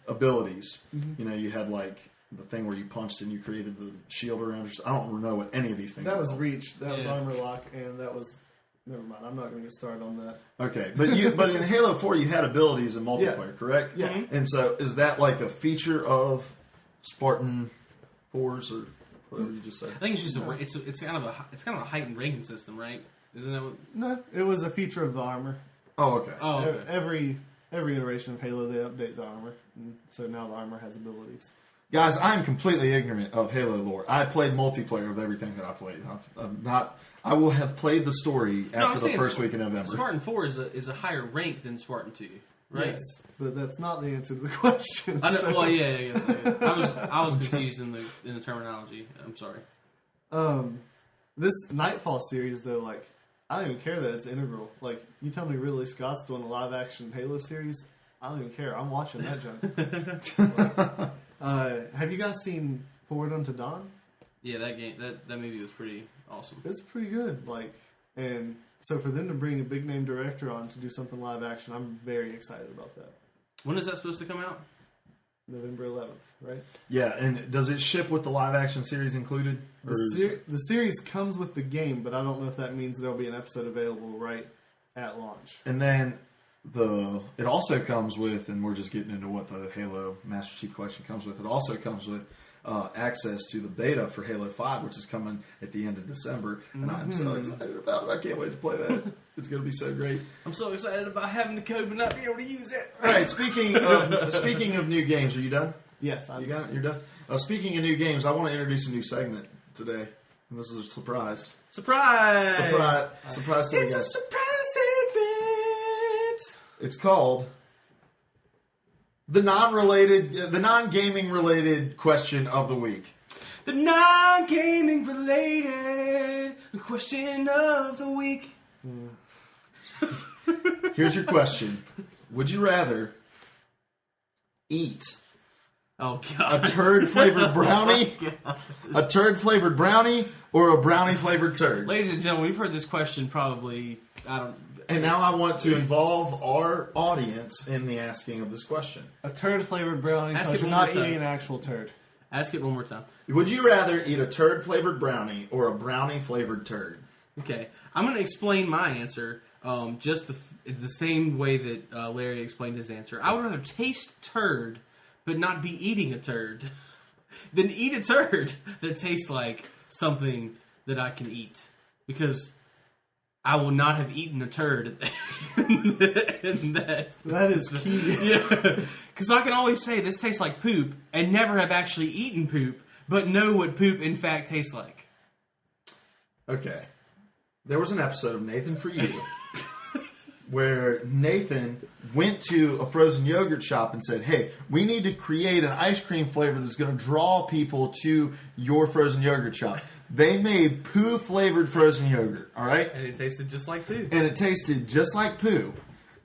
abilities. Mm-hmm. You know, you had like the thing where you punched and you created the shield around yourself. I don't know what any of these things That are was called. Reach. That was Armor Lock, and that was... Never mind. I'm not going to get started on that. Okay, but in Halo 4 you had abilities in multiplayer, correct? Yeah. And so is that like a feature of Spartan 4s or whatever you just said? I think it's just it's kind of a heightened ranking system, right? Isn't that what? No, it was a feature of the armor. Oh, okay. Oh, okay. Every iteration of Halo, they update the armor. And so now the armor has abilities. Guys, I'm completely ignorant of Halo lore. I played multiplayer of everything that I played. I will have played the story after the first week in November. Spartan 4 is a higher rank than Spartan 2, right? Yes, but that's not the answer to the question. I know, so. well, yeah, I guess. I was confused in the terminology. I'm sorry. This Nightfall series, though, like, I don't even care that it's integral. Like, you tell me Ridley Scott's doing a live-action Halo series, I don't even care. I'm watching that junk. Have you guys seen Forward Unto Dawn? Yeah, that movie was pretty awesome. It's pretty good. Like, and so for them to bring a big-name director on to do something live-action, I'm very excited about that. When is that supposed to come out? November 11th, right? Yeah, and does it ship with the live-action series included? The series comes with the game, but I don't know if that means there'll be an episode available right at launch. And then it also comes with, and we're just getting into what the Halo Master Chief Collection comes with, it also comes with access to the beta for Halo 5, which is coming at the end of December. And I'm so excited about it. I can't wait to play that. It's going to be so great. I'm so excited about having the code but not being able to use it. All right, speaking of new games, are you done? Yes, You got it? You're done? Speaking of new games, I want to introduce a new segment today. And this is a surprise. Surprise! Surprise to the It's a guys. surprise segment! It's called the non-gaming related question of the week. The non-gaming related question of the week. Here's your question. Would you rather eat Oh, God. a turd-flavored brownie, a turd-flavored brownie, or a brownie-flavored turd? Ladies and gentlemen, we've heard this question probably, And now I want to involve our audience in the asking of this question. A turd-flavored brownie Ask because it you're one not more eating time. an actual turd. Ask it one more time. Would you rather eat a turd-flavored brownie or a brownie-flavored turd? Okay. I'm going to explain my answer just the same way that Larry explained his answer. I would rather taste turd but not be eating a turd than eat a turd that tastes like something that I can eat. Because I will not have eaten a turd in that. That is key. Yeah. Because I can always say this tastes like poop and never have actually eaten poop, but know what poop in fact tastes like. Okay. There was an episode of Nathan For You where Nathan went to a frozen yogurt shop and said, hey, we need to create an ice cream flavor that's going to draw people to your frozen yogurt shop. They made poo-flavored frozen yogurt, all right? And it tasted just like poo. And it tasted just like poo.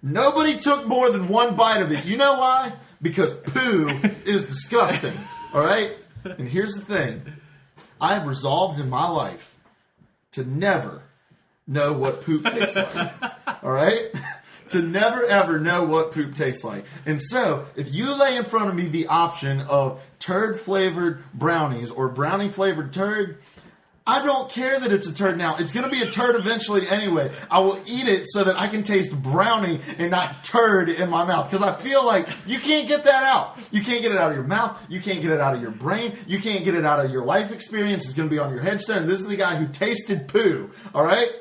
Nobody took more than one bite of it. You know why? Because poo is disgusting, all right? And here's the thing. I have resolved in my life to never know what poop tastes like, all right? To never, ever know what poop tastes like. And so, if you lay in front of me the option of turd-flavored brownies or brownie-flavored turd, I don't care that it's a turd now. It's going to be a turd eventually anyway. I will eat it so that I can taste brownie and not turd in my mouth. Because I feel like you can't get that out. You can't get it out of your mouth. You can't get it out of your brain. You can't get it out of your life experience. It's going to be on your headstone. This is the guy who tasted poo. All right?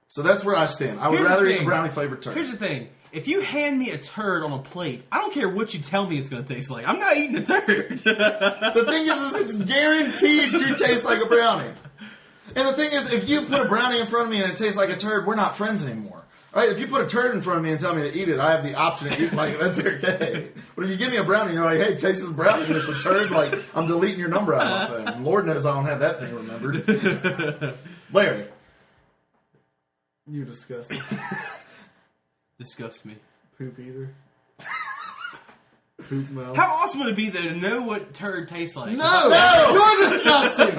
So that's where I stand. I would rather eat a brownie-flavored turd. Here's the thing. If you hand me a turd on a plate, I don't care what you tell me it's going to taste like. I'm not eating a turd. The thing is it's guaranteed to taste like a brownie. And the thing is, if you put a brownie in front of me and it tastes like a turd, we're not friends anymore. All right? If you put a turd in front of me and tell me to eat it, I have the option to eat like that's okay. But if you give me a brownie and you're like, hey, taste this brownie and it's a turd, like, I'm deleting your number out of my phone. And Lord knows I don't have that thing remembered. Larry. You disgusting. Disgust me. Poop eater. Poop mouth. How awesome would it be, though, to know what turd tastes like? No! You're disgusting!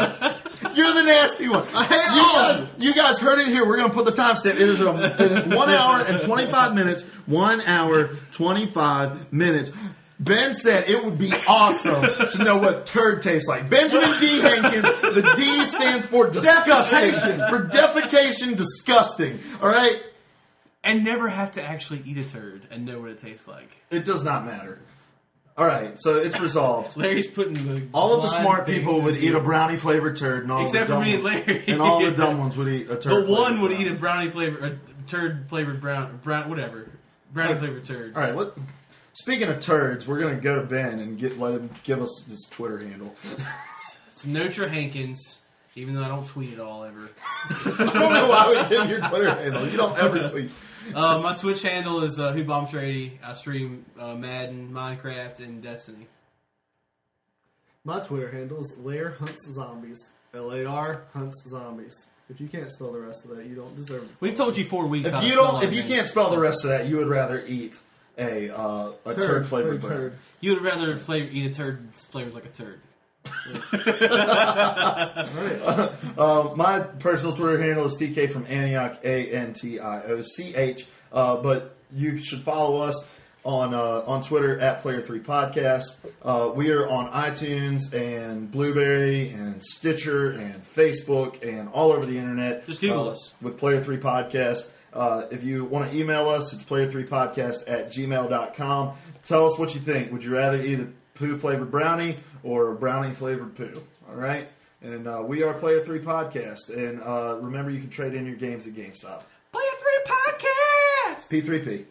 You're the nasty one. I hate you guys heard it here. We're going to put the timestamp. It is 1 hour and 25 minutes. 1 hour, 25 minutes. Ben said it would be awesome to know what turd tastes like. Benjamin D. Hankins, the D stands for disgusting. For defecation, disgusting. All right? And never have to actually eat a turd and know what it tastes like. It does not matter. All right, so it's resolved. Larry's putting the all of the smart people would eat a brownie flavored turd, and all except the dumb for me and ones, Larry. and all the dumb ones would eat a turd. But one would eat a brownie flavored, a turd flavored brown, whatever, brownie flavored turd. All right, speaking of turds, we're gonna go to Ben and let him give us his Twitter handle. It's Notra Hankins, even though I don't tweet at all ever. I don't know why we give your Twitter handle. You don't ever tweet. My Twitch handle is WhoBombs80. I stream Madden, Minecraft, and Destiny. My Twitter handle is Lair Hunts Zombies. LAR Hunts Zombies. If you can't spell the rest of that, you don't deserve it. We've told you 4 weeks. If you can't spell the rest of that, you would rather eat a turd flavored turd. You would rather eat a turd flavored like a turd. My personal Twitter handle is TK from Antioch, ANTIOCH. But you should follow us on Twitter at Player3Podcast. We are on iTunes and Blueberry and Stitcher and Facebook and all over the internet. Just Google us with Player3 Podcast. If you want to email us, it's player3podcast@gmail.com. Tell us what you think. Would you rather eat a poo-flavored brownie or a brownie-flavored poo? All right? And we are Player3 Podcast. And remember, you can trade in your games at GameStop. Player3 Podcast! P3P.